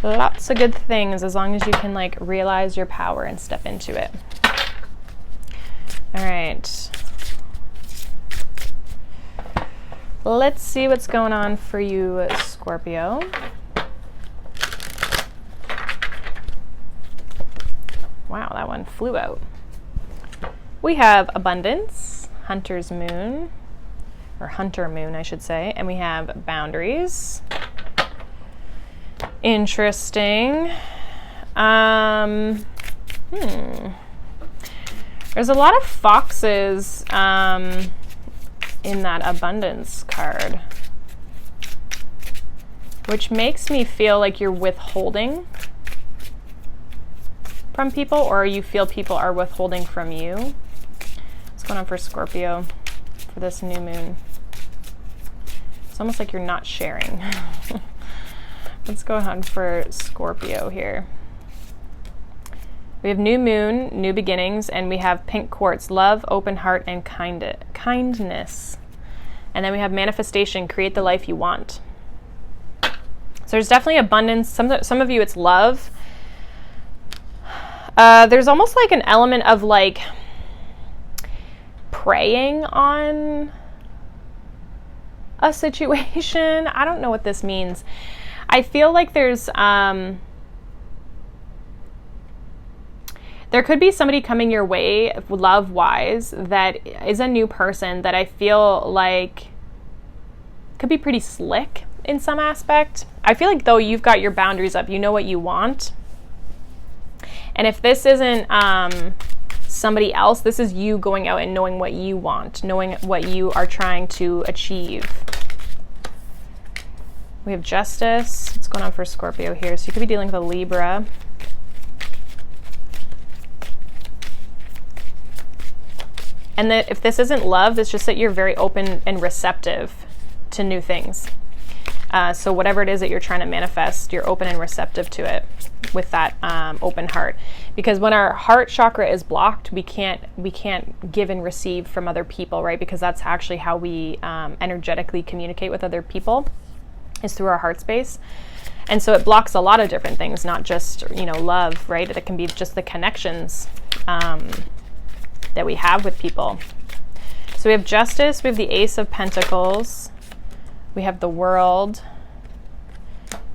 Lots of good things, as long as you can like realize your power and step into it. All right. Let's see what's going on for you, Scorpio. Wow, that one flew out. We have abundance, hunter's moon, or hunter moon, I should say, and we have boundaries. Interesting. There's a lot of foxes in that abundance card, which makes me feel like you're withholding from people, or you feel people are withholding from you. What's going on for Scorpio for this new moon? It's almost like you're not sharing. What's going on for Scorpio here? We have new moon, new beginnings, and we have pink quartz, love, open heart, and kindness. And then we have manifestation, create the life you want. So there's definitely abundance. Some of you, it's love. There's almost like an element of like preying on a situation. I don't know what this means. I feel like there's there could be somebody coming your way love-wise that is a new person that I feel like could be pretty slick in some aspect. I feel like though you've got your boundaries up, you know what you want. And if this isn't somebody else, this is you going out and knowing what you want, knowing what you are trying to achieve. We have justice. What's going on for Scorpio here? So you could be dealing with a Libra. And that if this isn't love, it's just that you're very open and receptive to new things. So whatever it is that you're trying to manifest, you're open and receptive to it with that open heart. Because when our heart chakra is blocked, we can't give and receive from other people, right? Because that's actually how we energetically communicate with other people, is through our heart space. And so it blocks a lot of different things, not just, you know, love, right? It can be just the connections that we have with people. So we have justice, we have the Ace of Pentacles, we have the World,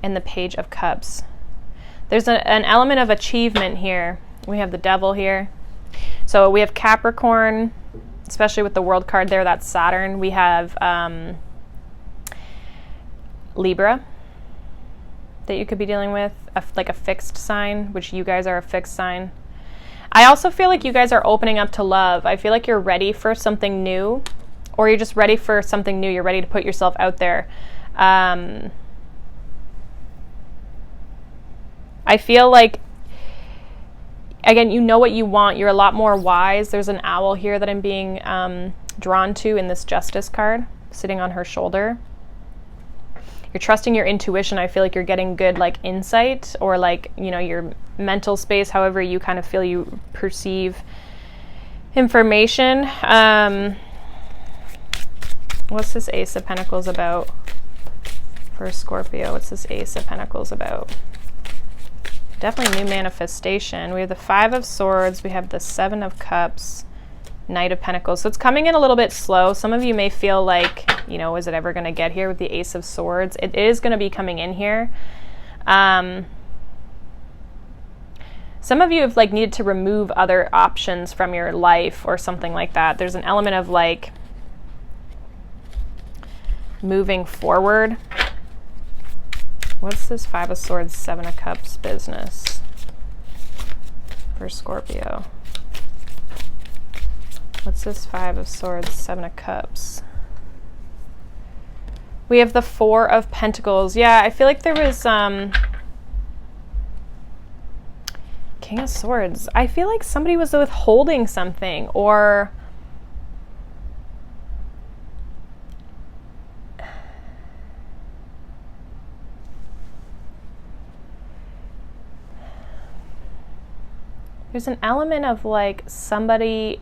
and the Page of Cups. There's an element of achievement here. We have the Devil here. So we have Capricorn, especially with the World card there, that's Saturn. We have Libra that you could be dealing with, like a fixed sign, which you guys are a fixed sign. I also feel like you guys are opening up to love. I feel like you're ready for something new, or you're just ready for something new. You're ready to put yourself out there. I feel like, again, you know what you want. You're a lot more wise. There's an owl here that I'm being drawn to in this Justice card, sitting on her shoulder. you're trusting your intuition. I feel like you're getting good like insight, or like, you know, your mental space, however you kind of feel you perceive information. What's this Ace of Pentacles about for Scorpio? What's this Ace of Pentacles about? Definitely new manifestation. We have the Five of Swords. We have the Seven of Cups, Knight of Pentacles. So it's coming in a little bit slow. Some of you may feel like, you know, is it ever going to get here with the Ace of Swords? It is going to be coming in here. Some of you have like needed to remove other options from your life or something like that. There's an element of like moving forward. What's this Five of Swords, Seven of Cups business for Scorpio? What's this Five of Swords, Seven of Cups? We have the Four of Pentacles. Yeah, I feel like there was King of Swords. I feel like somebody was withholding something, or there's an element of like somebody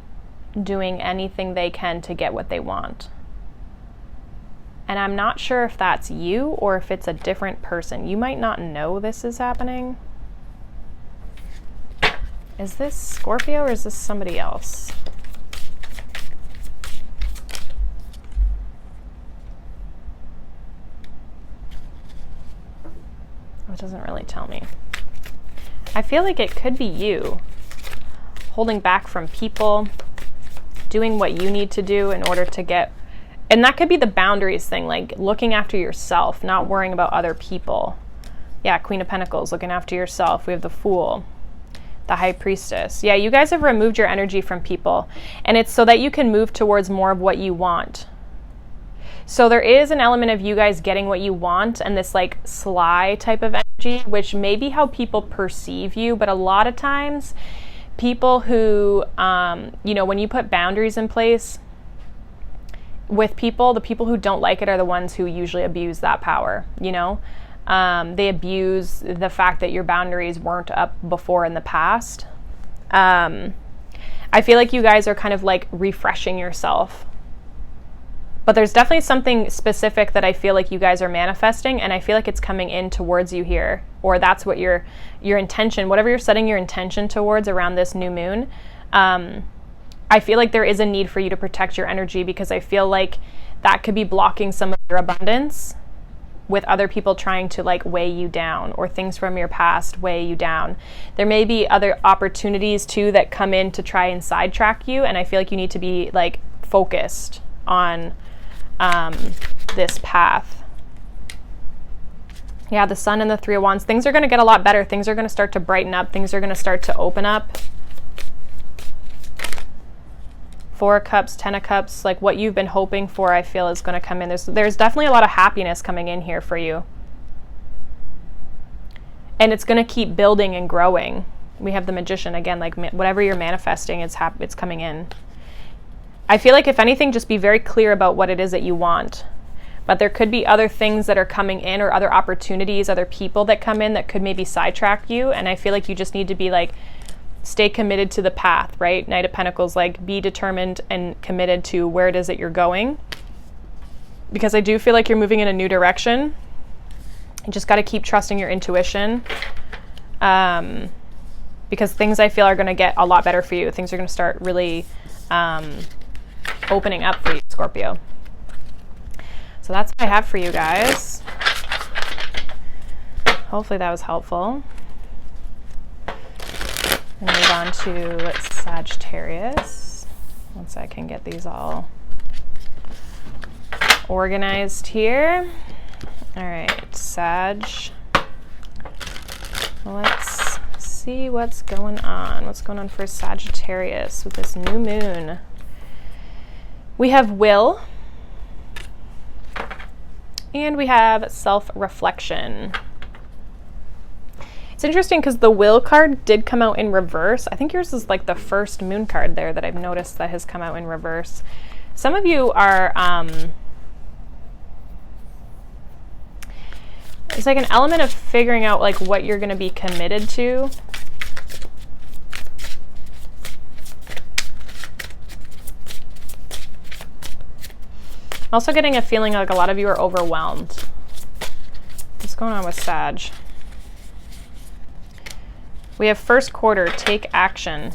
doing anything they can to get what they want. And I'm not sure if that's you or if it's a different person. You might not know this is happening. Is this Scorpio or is this somebody else? Oh, it doesn't really tell me. I feel like it could be you holding back from people, doing what you need to do in order to get, and that could be the boundaries thing, like looking after yourself, not worrying about other people. Yeah, Queen of Pentacles, looking after yourself. We have the Fool, the High Priestess. Yeah, you guys have removed your energy from people, and it's so that you can move towards more of what you want. So there is an element of you guys getting what you want, and this like sly type of energy, which may be how people perceive you, but a lot of times people who, you know, when you put boundaries in place with people, the people who don't like it are the ones who usually abuse that power, you know? They abuse the fact that your boundaries weren't up before in the past. I feel like you guys are kind of like refreshing yourself. But there's definitely something specific that I feel like you guys are manifesting, and I feel like it's coming in towards you here, or that's what your intention, whatever you're setting your intention towards around this new moon. I feel like there is a need for you to protect your energy, because I feel like that could be blocking some of your abundance with other people trying to like weigh you down, or things from your past weigh you down. There may be other opportunities too that come in to try and sidetrack you, and I feel like you need to be like focused on this path. Yeah, the Sun and the Three of Wands. Things are going to get a lot better. Things are going to start to brighten up. Things are going to start to open up. Four of Cups, Ten of Cups, like what you've been hoping for, I feel is going to come in. There's definitely a lot of happiness coming in here for you. And it's going to keep building and growing. We have the Magician again, like whatever you're manifesting, it's coming in. I feel like if anything, just be very clear about what it is that you want. But there could be other things that are coming in, or other opportunities, other people that come in that could maybe sidetrack you. And I feel like you just need to be like, stay committed to the path, right? Knight of Pentacles, like be determined and committed to where it is that you're going. Because I do feel like you're moving in a new direction. You just got to keep trusting your intuition. Because things I feel are going to get a lot better for you. Things are going to start really opening up for you, Scorpio. So that's what I have for you guys. Hopefully that was helpful. And move on to Sagittarius. Once I can get these all organized here. All right, Sag. Let's see what's going on. What's going on for Sagittarius with this new moon? We have will, and we have self-reflection. It's interesting because the will card did come out in reverse. I think yours is like the first moon card there that I've noticed that has come out in reverse. Some of you are It's like an element of figuring out like what you're going to be committed to. I'm also getting a feeling like a lot of you are overwhelmed. What's going on with Sag? We have first quarter, take action.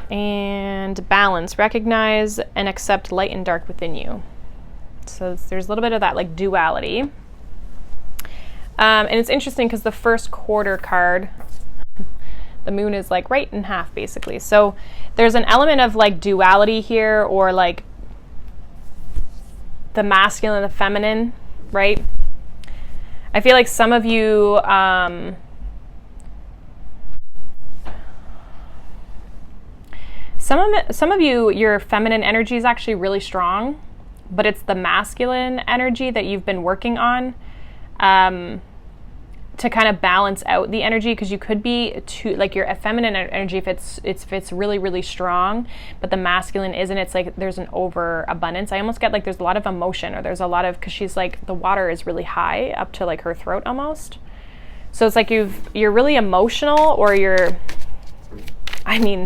And balance, recognize and accept light and dark within you. So there's a little bit of that like duality. And it's interesting because the first quarter card, the moon is like right in half basically. So there's an element of like duality here, or like the masculine and the feminine, right? I feel like some of you, some of you, your feminine energy is actually really strong, but it's the masculine energy that you've been working on to kind of balance out the energy, because you could be too, like your feminine energy, if it's really, really strong, but the masculine isn't, it's like there's an overabundance. I almost get like there's a lot of emotion, or there's a lot of, because she's like, the water is really high up to like her throat almost. So it's like you're really emotional, or I mean,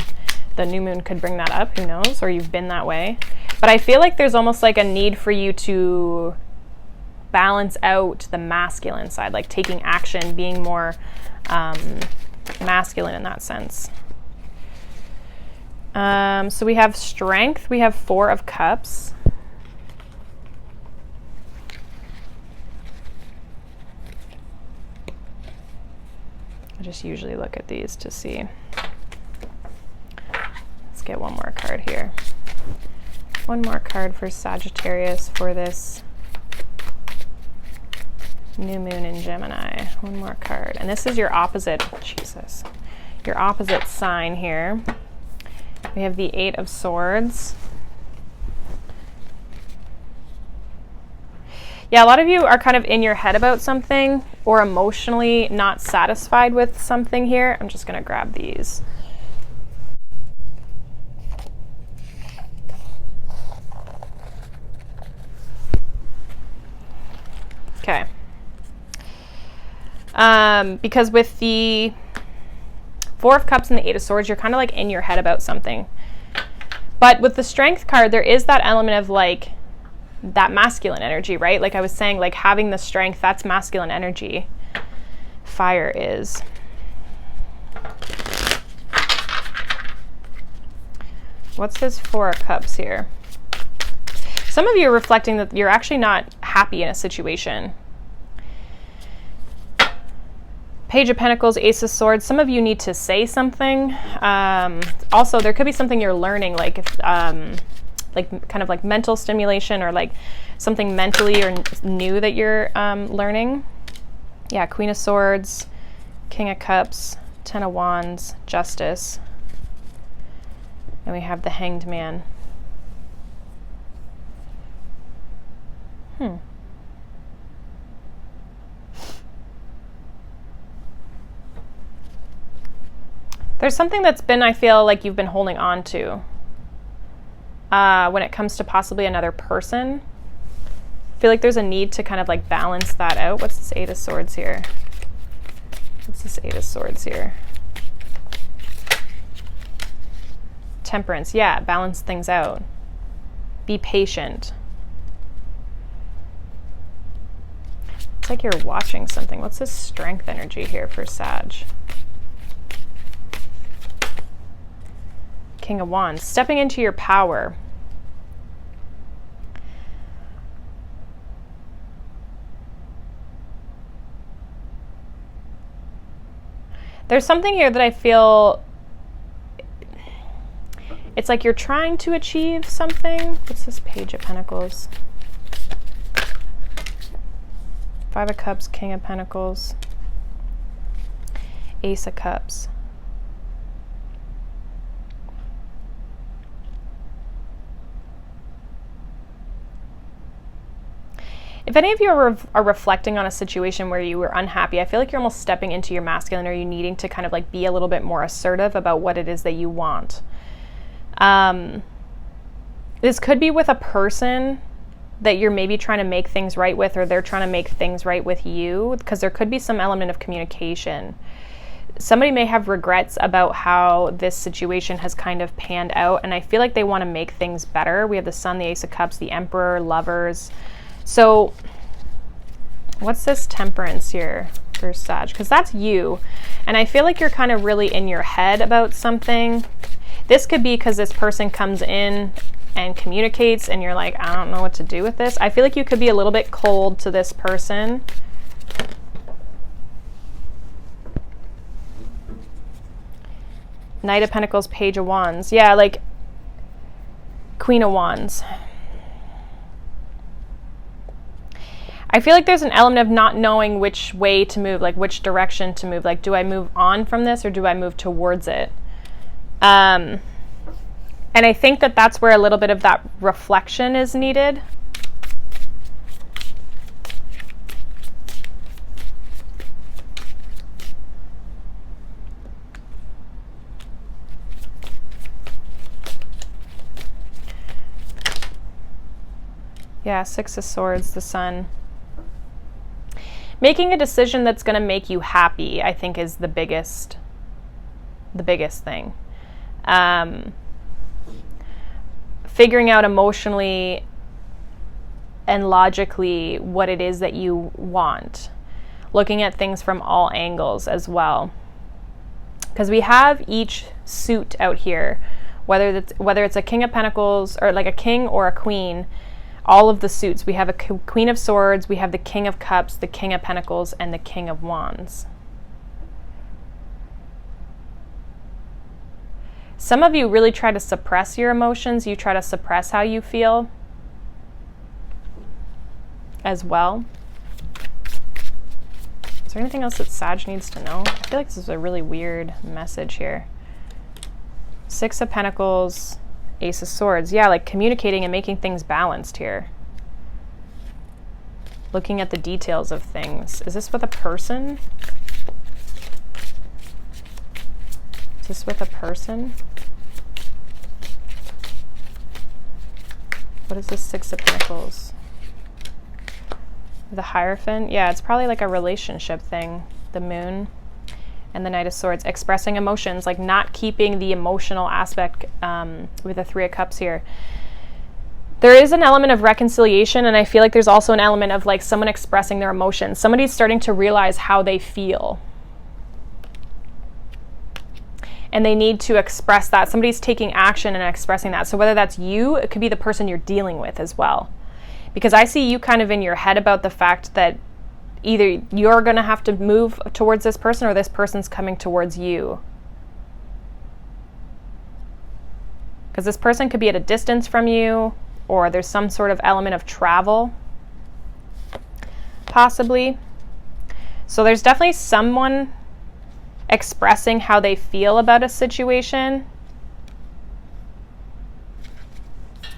the new moon could bring that up, who knows, or you've been that way. But I feel like there's almost like a need for you to balance out the masculine side, like taking action, being more masculine in that sense. So we have strength, we have 4 of Cups. I just usually look at these to see. Let's get one more card here. One more card for Sagittarius for this new moon in Gemini. One more card. And this is your opposite, Jesus, your opposite sign here. We have the 8 of Swords. Yeah, a lot of you are kind of in your head about something, or emotionally not satisfied with something here. I'm just going to grab these. Okay. Because with the 4 of Cups and the 8 of Swords, you're kind of like in your head about something. But with the Strength card, there is that element of like that masculine energy, right? Like I was saying, like having the strength, that's masculine energy. Fire is. What's this 4 of Cups here? Some of you are reflecting that you're actually not happy in a situation. Page of Pentacles, Ace of Swords. Some of you need to say something. Also, there could be something you're learning, like if, like kind of like mental stimulation, or like something mentally or new that you're learning. Yeah, Queen of Swords, King of Cups, 10 of Wands, Justice, and we have the Hanged Man. There's something that's been, I feel like you've been holding on to when it comes to possibly another person. I feel like there's a need to kind of like balance that out. What's this 8 of Swords here? What's this 8 of Swords here? Temperance. Yeah, balance things out. Be patient. It's like you're watching something. What's this Strength energy here for Sag? King of Wands. Stepping into your power. There's something here that I feel it's like you're trying to achieve something. What's this Page of Pentacles? 5 of Cups, King of Pentacles, Ace of Cups. If any of you are reflecting on a situation where you were unhappy, I feel like you're almost stepping into your masculine, or you needing to kind of like be a little bit more assertive about what it is that you want. This could be with a person that you're maybe trying to make things right with, or they're trying to make things right with you, because there could be some element of communication. Somebody may have regrets about how this situation has kind of panned out, and I feel like they want to make things better. We have the Sun, the Ace of Cups, the Emperor, Lovers. So what's this Temperance here for Sag? Because that's you. And I feel like you're kind of really in your head about something. This could be because this person comes in and communicates and you're like, I don't know what to do with this. I feel like you could be a little bit cold to this person. Knight of Pentacles, Page of Wands. Yeah, like Queen of Wands. I feel like there's an element of not knowing which way to move, like which direction to move. Like, do I move on from this or do I move towards it? And I think that that's where a little bit of that reflection is needed. Yeah, Six of Swords, the Sun. Making a decision that's going to make you happy, I think, is the biggest thing. Figuring out emotionally and logically what it is that you want. Looking at things from all angles as well. Because we have each suit out here, whether it's a King of Pentacles or like a king or a queen. All of the suits. We have a Queen of Swords, we have the King of Cups, the King of Pentacles, and the King of Wands. Some of you really try to suppress your emotions. You try to suppress how you feel as well. Is there anything else that Sag needs to know? I feel like this is a really weird message here. Six of Pentacles, Ace of Swords. Yeah, like communicating and making things balanced here. Looking at the details of things. Is this with a person? Is this with a person? What is this Six of Pentacles? The Hierophant? Yeah, it's probably like a relationship thing. The Moon. And the Knight of Swords, expressing emotions, like not keeping the emotional aspect with the Three of Cups here. There is an element of reconciliation, and I feel like there's also an element of like someone expressing their emotions. Somebody's starting to realize how they feel. And they need to express that. Somebody's taking action and expressing that. So whether that's you, it could be the person you're dealing with as well. Because I see you kind of in your head about the fact that either you're going to have to move towards this person or this person's coming towards you. Because this person could be at a distance from you, or there's some sort of element of travel, possibly. So there's definitely someone expressing how they feel about a situation.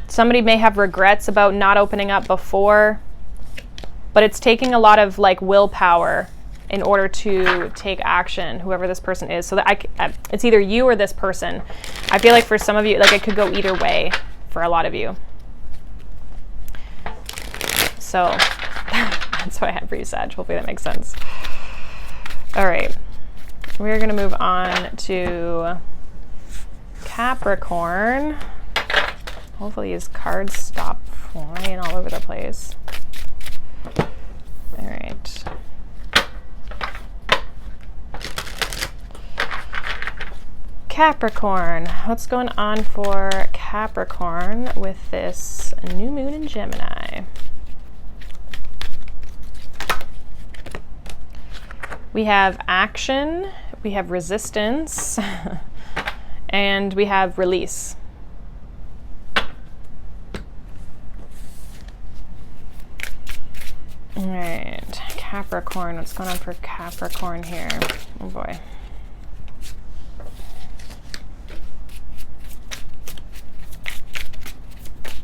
Somebody may have regrets about not opening up before. But it's taking a lot of like willpower in order to take action, whoever this person is. So that it's either you or this person. I feel like for some of you, like it could go either way for a lot of you. So that's what I have for you, Sag. Hopefully that makes sense. All right. We're going to move on to Capricorn. Hopefully these cards stop flying all over the place. All right. Capricorn. What's going on for Capricorn with this new moon in Gemini? We have action, we have resistance, and we have release. All right, Capricorn. What's going on for Capricorn here? Oh boy.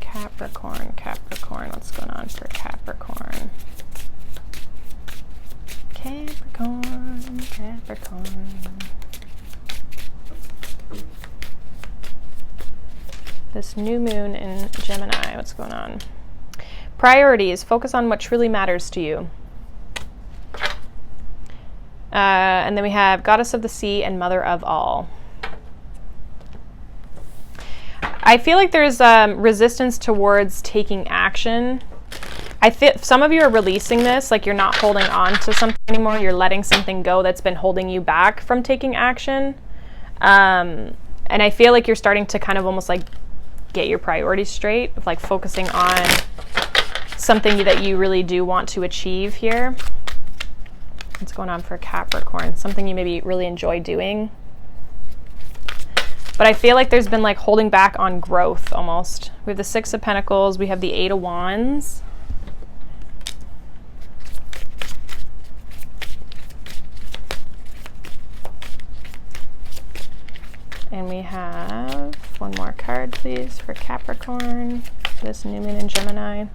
Capricorn, Capricorn. What's going on for Capricorn? Capricorn, Capricorn. This new moon in Gemini. What's going on? Priorities. Focus on what truly matters to you. And then we have Goddess of the Sea and Mother of All. I feel like there's resistance towards taking action. I feel some of you are releasing this, like you're not holding on to something anymore. You're letting something go that's been holding you back from taking action. And I feel like you're starting to kind of almost like get your priorities straight, of like focusing on something that you really do want to achieve here. What's going on for Capricorn? Something you maybe really enjoy doing. But I feel like there's been like holding back on growth almost. We have the Six of Pentacles. We have the Eight of Wands. And we have one more card, please, for Capricorn, this new moon in Gemini.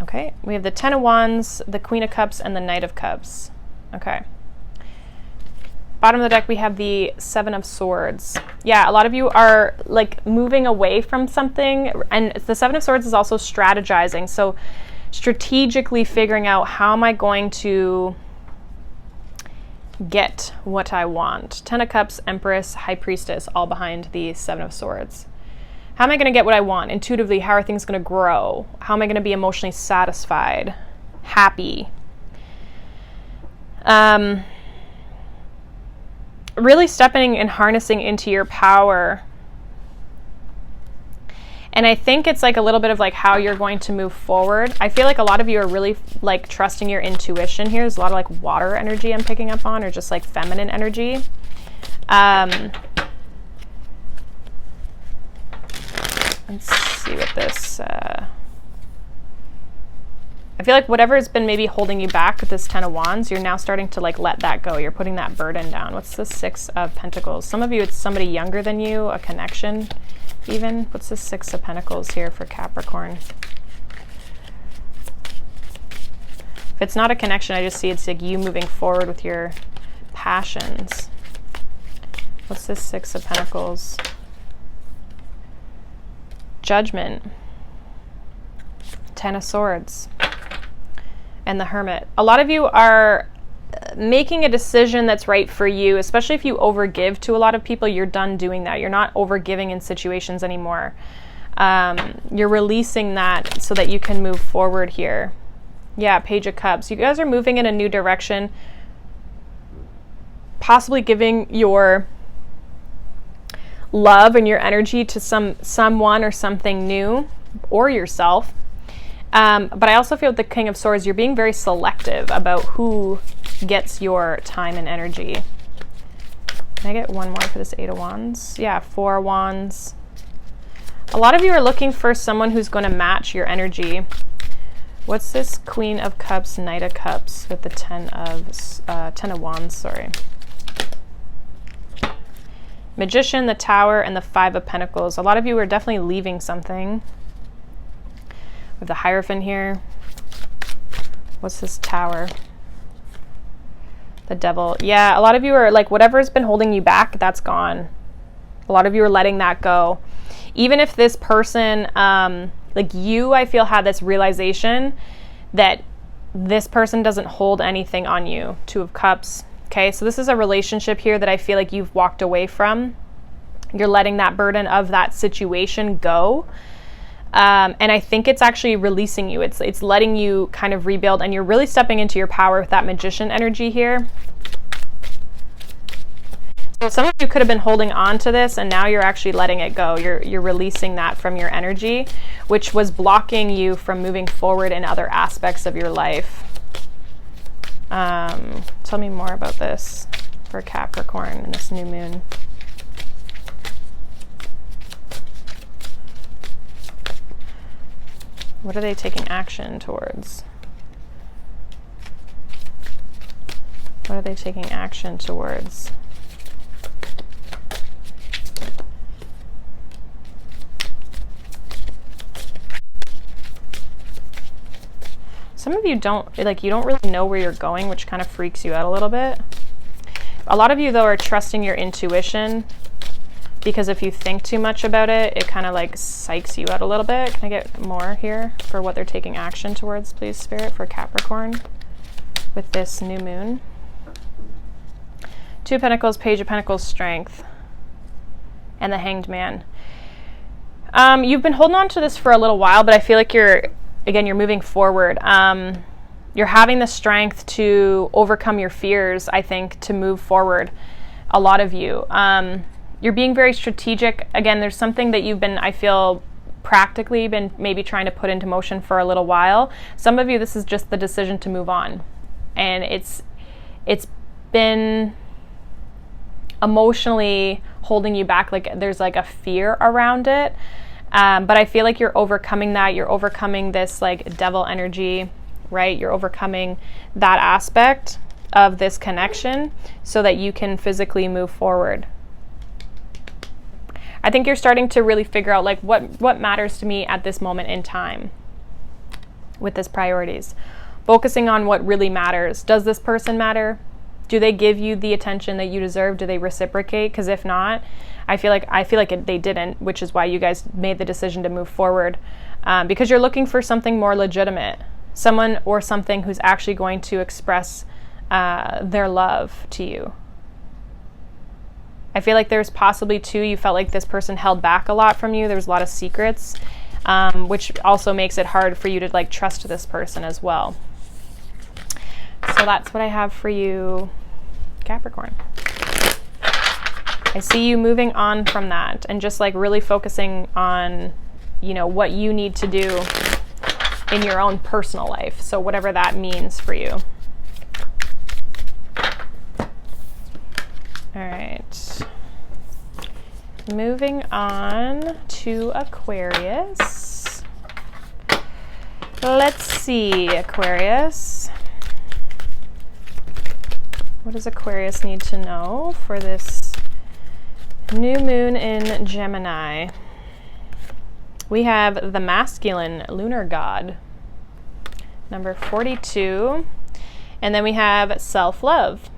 Okay, we have the Ten of Wands, the Queen of Cups, and the Knight of Cups. Okay. Bottom of the deck, we have the Seven of Swords. Yeah, a lot of you are like moving away from something. And the Seven of Swords is also strategizing. So strategically figuring out, how am I going to get what I want? Ten of Cups, Empress, High Priestess, all behind the Seven of Swords. How am I going to get what I want? Intuitively, how are things going to grow? How am I going to be emotionally satisfied, happy? Really stepping and harnessing into your power. And I think it's like a little bit of like how you're going to move forward. I feel like a lot of you are really like trusting your intuition here. There's a lot of like water energy I'm picking up on, or just like feminine energy. Let's see what this, I feel like whatever has been maybe holding you back with this Ten of Wands, you're now starting to like let that go. You're putting that burden down. What's the Six of Pentacles? Some of you, it's somebody younger than you, a connection even. What's the Six of Pentacles here for Capricorn? If it's not a connection, I just see it's like you moving forward with your passions. What's this Six of Pentacles? Judgment. Ten of Swords. And the Hermit. A lot of you are making a decision that's right for you, especially if you overgive to a lot of people. You're done doing that. You're not overgiving in situations anymore. You're releasing that so that you can move forward here. Yeah, Page of Cups. You guys are moving in a new direction, possibly giving your love and your energy to someone or something new, or yourself. But I also feel with the King of Swords, you're being very selective about who gets your time and energy. Can I get one more for this Eight of Wands? Yeah, Four of Wands. A lot of you are looking for someone who's going to match your energy. What's this Queen of Cups, Knight of Cups with the Ten of Wands, sorry. Magician, the Tower, and the Five of Pentacles. A lot of you are definitely leaving something. With the Hierophant here. What's this Tower? The Devil. Yeah, a lot of you are like, whatever's been holding you back, that's gone. A lot of you are letting that go. Even if this person, like you, I feel, had this realization that this person doesn't hold anything on you. Two of Cups. Okay, so this is a relationship here that I feel like you've walked away from. You're letting that burden of that situation go. And I think it's actually releasing you. It's letting you kind of rebuild, and you're really stepping into your power with that Magician energy here. So some of you could have been holding on to this, and now you're actually letting it go. You're releasing that from your energy, which was blocking you from moving forward in other aspects of your life. Tell me more about this for Capricorn and this new moon. What are they taking action towards? What are they taking action towards? Some of you don't really know where you're going, which kind of freaks you out a little bit. A lot of you, though, are trusting your intuition. because if you think too much about it, it kind of like psychs you out a little bit. Can I get more here for what they're taking action towards, please, Spirit, for Capricorn with this new moon? Two of Pentacles, Page of Pentacles, Strength, and the Hanged Man. You've been holding on to this for a little while, but I feel like you're moving forward. You're having the strength to overcome your fears, I think, to move forward. A lot of you. You're being very strategic. Again, there's something that you've been, I feel, practically been maybe trying to put into motion for a little while. Some of you, this is just the decision to move on. And it's been emotionally holding you back. Like there's like a fear around it. But I feel like you're overcoming that. You're overcoming this like devil energy, right? You're overcoming that aspect of this connection so that you can physically move forward. I think you're starting to really figure out like what matters to me at this moment in time with this priorities. Focusing on what really matters. Does this person matter? Do they give you the attention that you deserve? Do they reciprocate? Because if not, I feel like they didn't, which is why you guys made the decision to move forward, because you're looking for something more legitimate, someone or something who's actually going to express their love to you. I feel like there's possibly too, you felt like this person held back a lot from you. There's a lot of secrets, which also makes it hard for you to like trust this person as well. So that's what I have for you, Capricorn. I see you moving on from that and just like really focusing on, you know, what you need to do in your own personal life. So whatever that means for you. All right. Moving on to Aquarius. Let's see, Aquarius. What does Aquarius need to know for this new moon in Gemini? We have the masculine lunar god, number 42. And then we have self-love,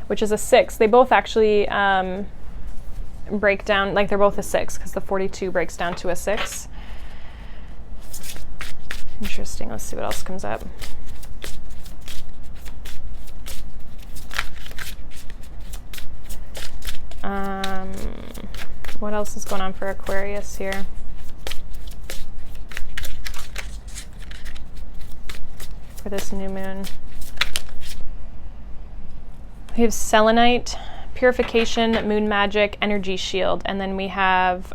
which is a 6. They both actually break down, like they're both a 6 because the 42 breaks down to a 6. Interesting. Let's see what else comes up. What else is going on for Aquarius here? For this new moon. We have selenite, purification, moon magic, energy shield, and then we have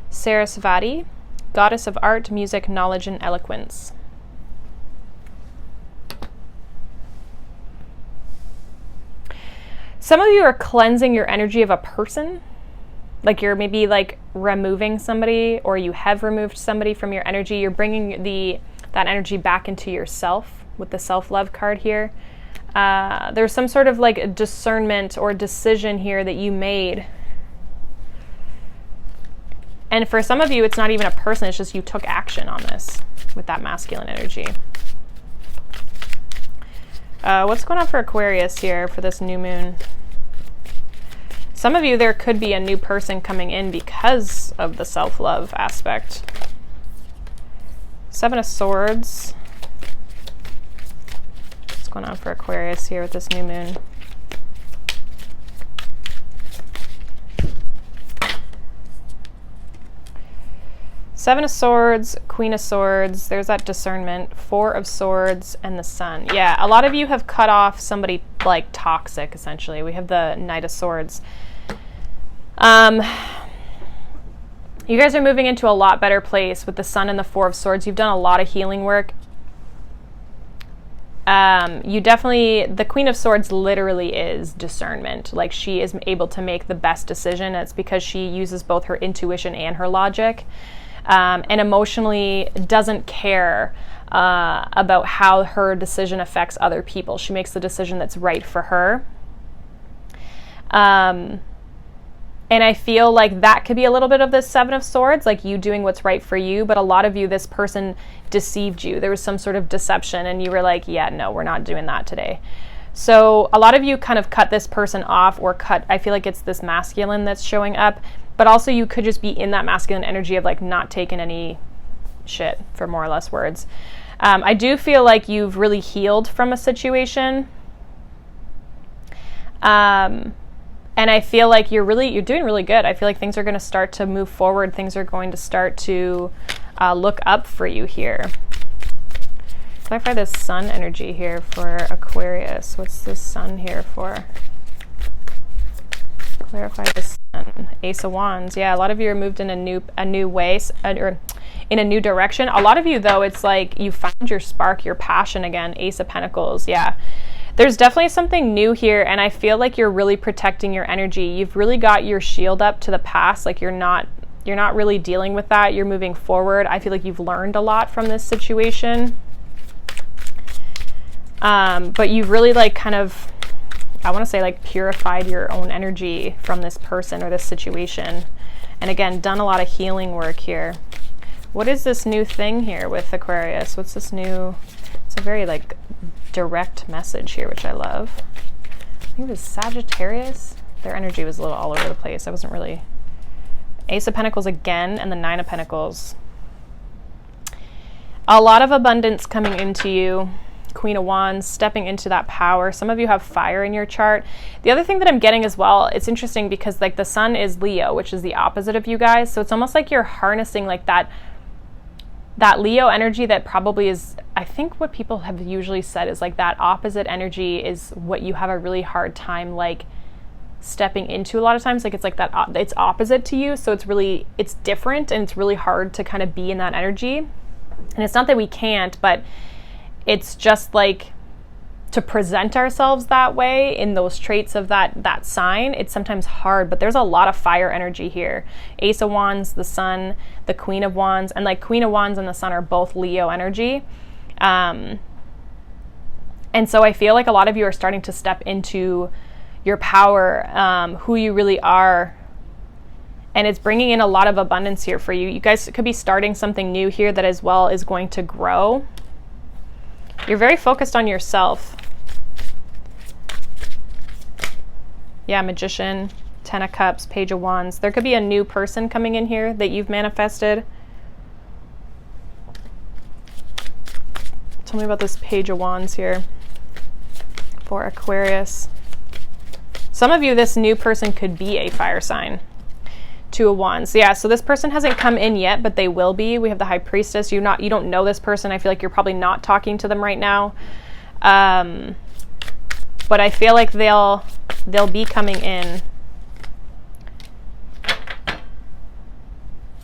Sarasvati, goddess of art, music, knowledge, and eloquence. Some of you are cleansing your energy of a person, like you're maybe like removing somebody, or you have removed somebody from your energy. You're bringing that energy back into yourself with the self-love card here. There's some sort of like discernment or decision here that you made. And for some of you, it's not even a person, it's just you took action on this with that masculine energy. What's going on for Aquarius here for this new moon? Some of you, there could be a new person coming in because of the self-love aspect. 7 of Swords. What's going on for Aquarius here with this new moon? Seven of Swords, Queen of Swords, there's that discernment, 4 of Swords, and the Sun. Yeah, a lot of you have cut off somebody like toxic, essentially. We have the Knight of Swords. You guys are moving into a lot better place with the Sun and the 4 of Swords. You've done a lot of healing work. You definitely, the Queen of Swords literally is discernment. Like she is able to make the best decision. It's because she uses both her intuition and her logic. And emotionally doesn't care about how her decision affects other people. She makes the decision that's right for her. And I feel like that could be a little bit of the 7 of Swords, like you doing what's right for you. But a lot of you, this person deceived you. There was some sort of deception and you were like, yeah, no, we're not doing that today. So a lot of you kind of cut this person off, or I feel like it's this masculine that's showing up, but also you could just be in that masculine energy of like not taking any shit, for more or less words. I do feel like you've really healed from a situation. And I feel like you're doing really good. I feel like things are going to start to move forward. Things are going to start to look up for you here. Clarify this sun energy here for Aquarius. What's this sun here for? Clarify this sun. Ace of Wands. Yeah, a lot of you are moved in a new way, or in a new direction. A lot of you, though, it's like you found your spark, your passion again. Ace of Pentacles. Yeah. There's definitely something new here, and I feel like you're really protecting your energy. You've really got your shield up to the past. Like you're not really dealing with that. You're moving forward. I feel like you've learned a lot from this situation. But you've really like kind of, I want to say like purified your own energy from this person or this situation. And again, done a lot of healing work here. What is this new thing here with Aquarius? What's this new, it's a very like direct message here, which I love. I think it was Sagittarius. Their energy was a little all over the place. I wasn't really. Ace of Pentacles again, and the Nine of Pentacles. A lot of abundance coming into you. Queen of Wands, stepping into that power. Some of you have fire in your chart. The other thing that I'm getting as well, it's interesting because like the sun is Leo, which is the opposite of you guys. So it's almost like you're harnessing like that Leo energy that probably is, I think what people have usually said is like that opposite energy is what you have a really hard time like stepping into a lot of times. Like it's like that, it's opposite to you. So it's different, and it's really hard to kind of be in that energy. And it's not that we can't, but it's just like to present ourselves that way in those traits of that sign. It's sometimes hard, but there's a lot of fire energy here. Ace of Wands, the sun, the Queen of Wands, and like Queen of Wands and the sun are both Leo energy. And so I feel like a lot of you are starting to step into your power, who you really are. And it's bringing in a lot of abundance here for you. You guys could be starting something new here that as well is going to grow. You're very focused on yourself. Yeah, Magician, Ten of Cups, Page of Wands. There could be a new person coming in here that you've manifested. Tell me about this Page of Wands here for Aquarius. Some of you, this new person could be a fire sign. Two of Wands. Yeah, so this person hasn't come in yet, but they will be. We have the High Priestess. You don't know this person. I feel like you're probably not talking to them right now. But I feel like they'll be coming in.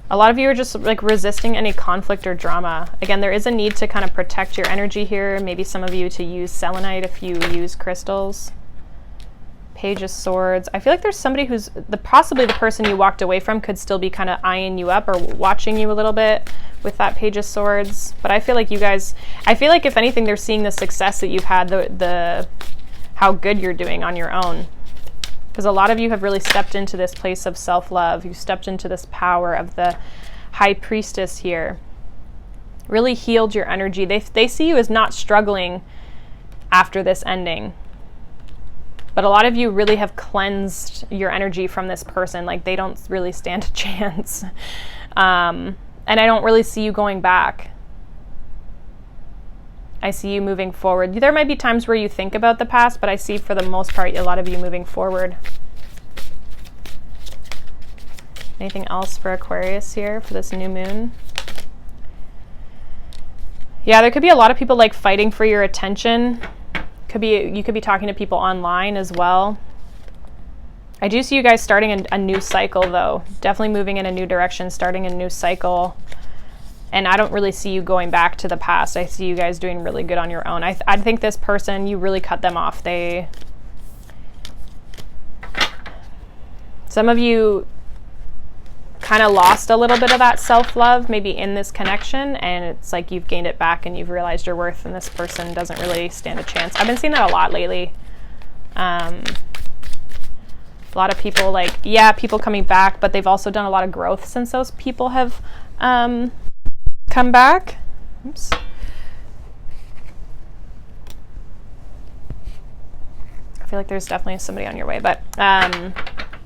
A lot of you are just like resisting any conflict or drama. Again, there is a need to kind of protect your energy here. Maybe some of you to use selenite if you use crystals. Page of Swords. I feel like there's somebody who's possibly the person you walked away from could still be kind of eyeing you up or watching you a little bit with that Page of Swords. But I feel like you guys, I feel like if anything, they're seeing the success that you've had, how good you're doing on your own. Because a lot of you have really stepped into this place of self-love. You stepped into this power of the High Priestess here. Really healed your energy. They see you as not struggling after this ending. But a lot of you really have cleansed your energy from this person. Like they don't really stand a chance. And I don't really see you going back. I see you moving forward. There might be times where you think about the past, but I see for the most part, a lot of you moving forward. Anything else for Aquarius here for this new moon? Yeah, there could be a lot of people like fighting for your attention. You could be talking to people online as well. I do see you guys starting a new cycle though. Definitely moving in a new direction, starting a new cycle. And I don't really see you going back to the past. I see you guys doing really good on your own. I think this person, you really cut them off. Some of you kind of lost a little bit of that self-love maybe in this connection, and it's like you've gained it back and you've realized your worth, and this person doesn't really stand a chance. I've been seeing that a lot lately. A lot of people people coming back, but they've also done a lot of growth since those people have come back. Oops. feel like there's definitely somebody on your way, but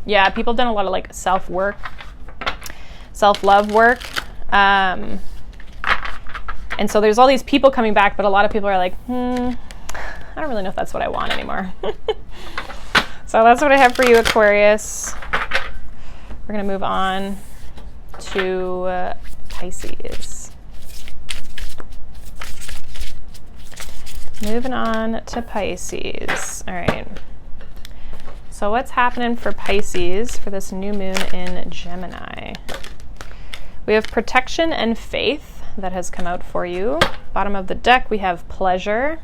yeah, people have done a lot of like self-love work. And so there's all these people coming back, but a lot of people are like, I don't really know if that's what I want anymore. So that's what I have for you, Aquarius. We're going to move on to Pisces. Moving on to Pisces. All right. So what's happening for Pisces for this new moon in Gemini? We have protection and faith that has come out for you. Bottom of the deck, we have pleasure.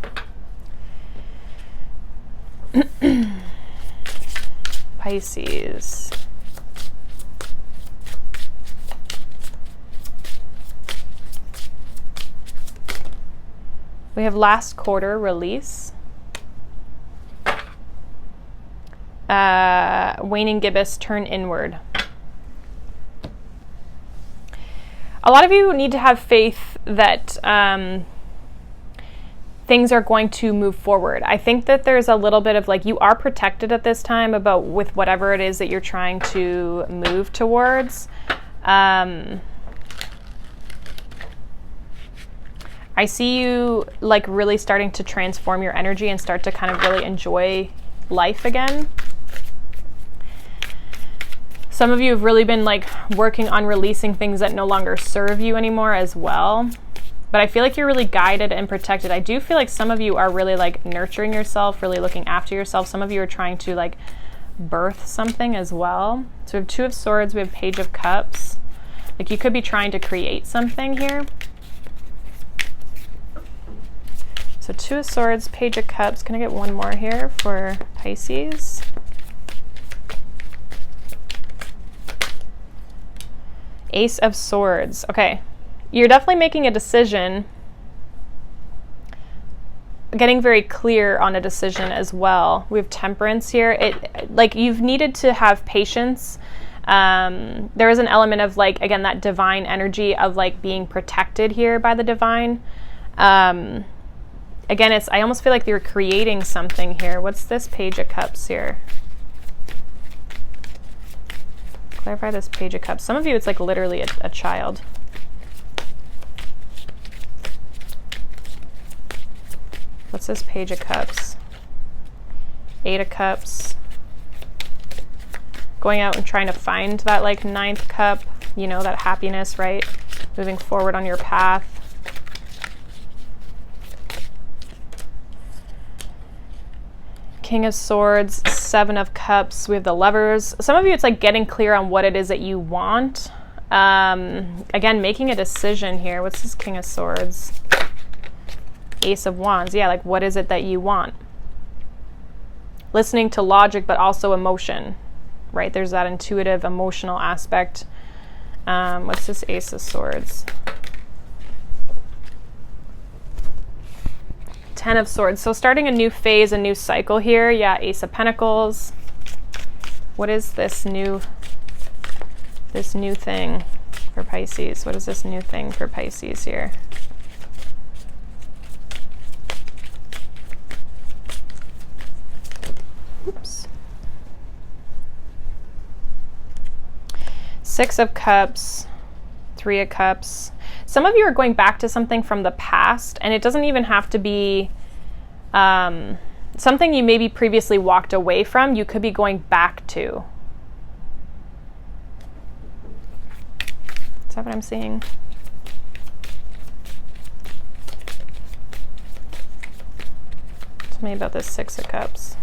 Pisces. We have last quarter release. Waning gibbous, turn inward. A lot of you need to have faith that things are going to move forward. I think that there's a little bit of like, you are protected at this time about with whatever it is that you're trying to move towards. I see you like really starting to transform your energy and start to kind of really enjoy life again. Some of you have really been like working on releasing things that no longer serve you anymore as well. But I feel like you're really guided and protected. I do feel like some of you are really like nurturing yourself, really looking after yourself. Some of you are trying to like birth something as well. So we have Two of Swords, we have Page of Cups. Like you could be trying to create something here. So Two of Swords, Page of Cups. Can I get one more here for Pisces? Ace of Swords. Okay. You're definitely making a decision, getting very clear on a decision as well. We have Temperance here. Like you've needed to have patience. There is an element of like, again, that divine energy of like being protected here by the divine. Again, I almost feel like you're creating something here. What's this Page of Cups here? Clarify this Page of Cups. Some of you, it's like literally a child. What's this Page of Cups? Eight of Cups. Going out and trying to find that like ninth cup, you know, that happiness, right? Moving forward on your path. King of Swords, Seven of Cups. We have the Lovers. Some of you, it's like getting clear on what it is that you want. Again, making a decision here. What's this King of Swords? Ace of Wands. Yeah, like what is it that you want? Listening to logic, but also emotion, right? There's that intuitive, emotional aspect. What's this Ace of Swords? Ten of Swords. So starting a new phase, a new cycle here. Yeah, Ace of Pentacles. What is this new thing for Pisces? What is this new thing for Pisces here? Oops. Six of Cups, Three of Cups. Some of you are going back to something from the past, and it doesn't even have to be something you maybe previously walked away from. You could be going back to. Is that what I'm seeing? Tell me about this Six of Cups.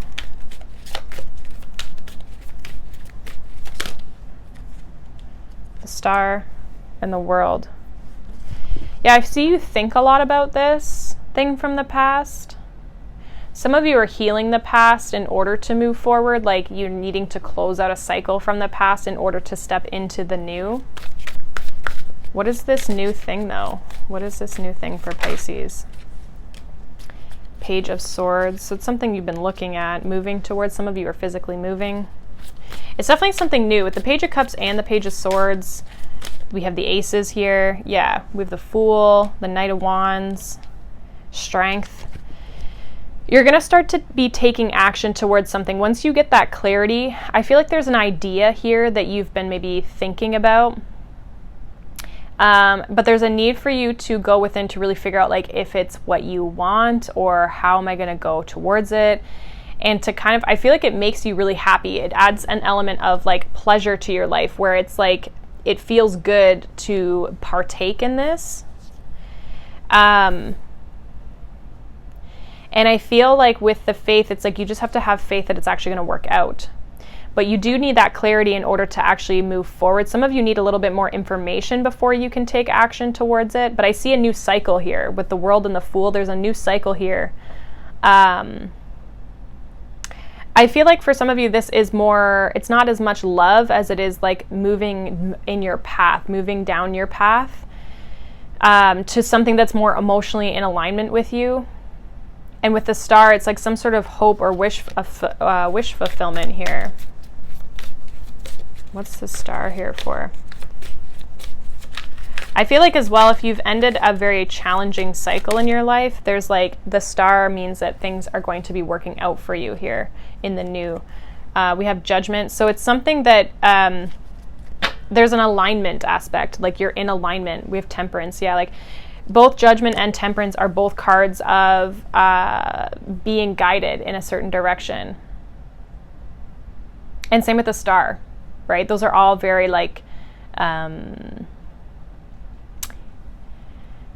The Star and the World. Yeah, I see you think a lot about this thing from the past. Some of you are healing the past in order to move forward, like you're needing to close out a cycle from the past in order to step into the new. What is this new thing, though? What is this new thing for Pisces? Page of Swords. So it's something you've been looking at, moving towards. Some of you are physically moving. It's definitely something new. With the Page of Cups and the Page of Swords, we have the Aces here. Yeah, we have the Fool, the Knight of Wands, Strength. you're going to start to be taking action towards something. Once you get that clarity, I feel like there's an idea here that you've been maybe thinking about. But there's a need for you to go within to really figure out like if it's what you want or how am I going to go towards it. And to kind of, I feel like it makes you really happy. It adds an element of like pleasure to your life where it's like, it feels good to partake in this. And I feel like with the faith, it's like you just have to have faith that it's actually going to work out. But you do need that clarity in order to actually move forward. Some of you need a little bit more information before you can take action towards it. But I see a new cycle here with the World and the Fool. There's a new cycle here. I feel like for some of you, this is more, it's not as much love as it is like moving in your path, moving down your path to something that's more emotionally in alignment with you. And with the Star, it's like some sort of hope or wish fulfillment here. What's the Star here for? I feel like as well, if you've ended a very challenging cycle in your life, there's like the Star means that things are going to be working out for you here in the new. We have Judgment. So it's something that there's an alignment aspect, like you're in alignment. We have Temperance. Yeah, like both Judgment and Temperance are both cards of being guided in a certain direction. And same with the Star, right? Those are all very like,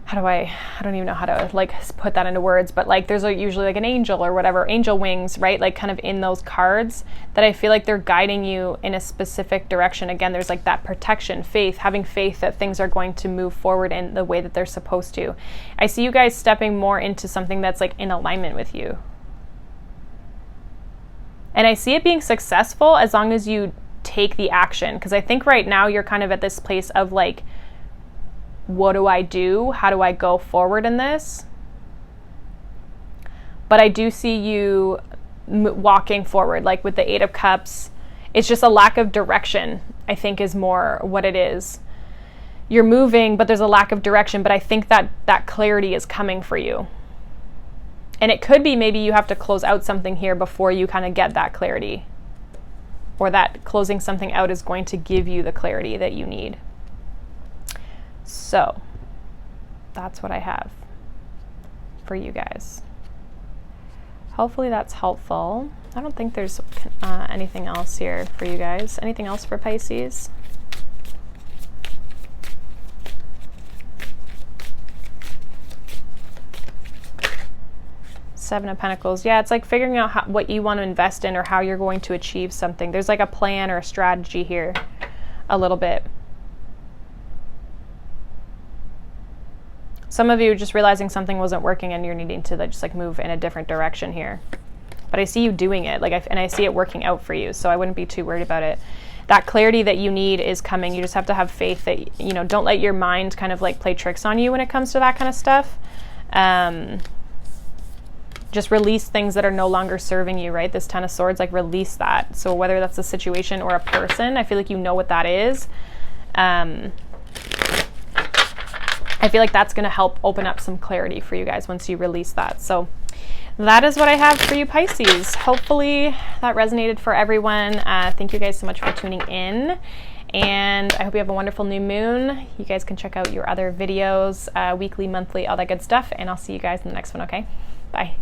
I don't even know how to like put that into words, but like there's usually like an angel or whatever, angel wings, right? Like kind of in those cards that I feel like they're guiding you in a specific direction. Again, there's like that protection, faith, having faith that things are going to move forward in the way that they're supposed to. I see you guys stepping more into something that's like in alignment with you. And I see it being successful as long as you take the action. Because I think right now you're kind of at this place of like, what do I do? How do I go forward in this? But I do see you walking forward, like with the 8 of Cups. It's just a lack of direction, I think, is more what it is. You're moving, but there's a lack of direction. But I think that that clarity is coming for you. And it could be maybe you have to close out something here before you kind of get that clarity. Or that closing something out is going to give you the clarity that you need. So that's what I have for you guys. Hopefully that's helpful. I don't think there's anything else here for you guys. Anything else for Pisces? Seven of Pentacles. Yeah, it's like figuring out what you want to invest in or how you're going to achieve something. There's like a plan or a strategy here a little bit. Some of you are just realizing something wasn't working and you're needing to just like move in a different direction here. But I see you doing it, like, and I see it working out for you, so I wouldn't be too worried about it. That clarity that you need is coming. You just have to have faith that, you know, don't let your mind kind of like play tricks on you when it comes to that kind of stuff. Just release things that are no longer serving you, right? This 10 of Swords, like release that. So whether that's a situation or a person, I feel like you know what that is. I feel like that's going to help open up some clarity for you guys once you release that. So that is what I have for you, Pisces. Hopefully that resonated for everyone. Thank you guys so much for tuning in. And I hope you have a wonderful new moon. You guys can check out your other videos, weekly, monthly, all that good stuff. And I'll see you guys in the next one, okay? Bye.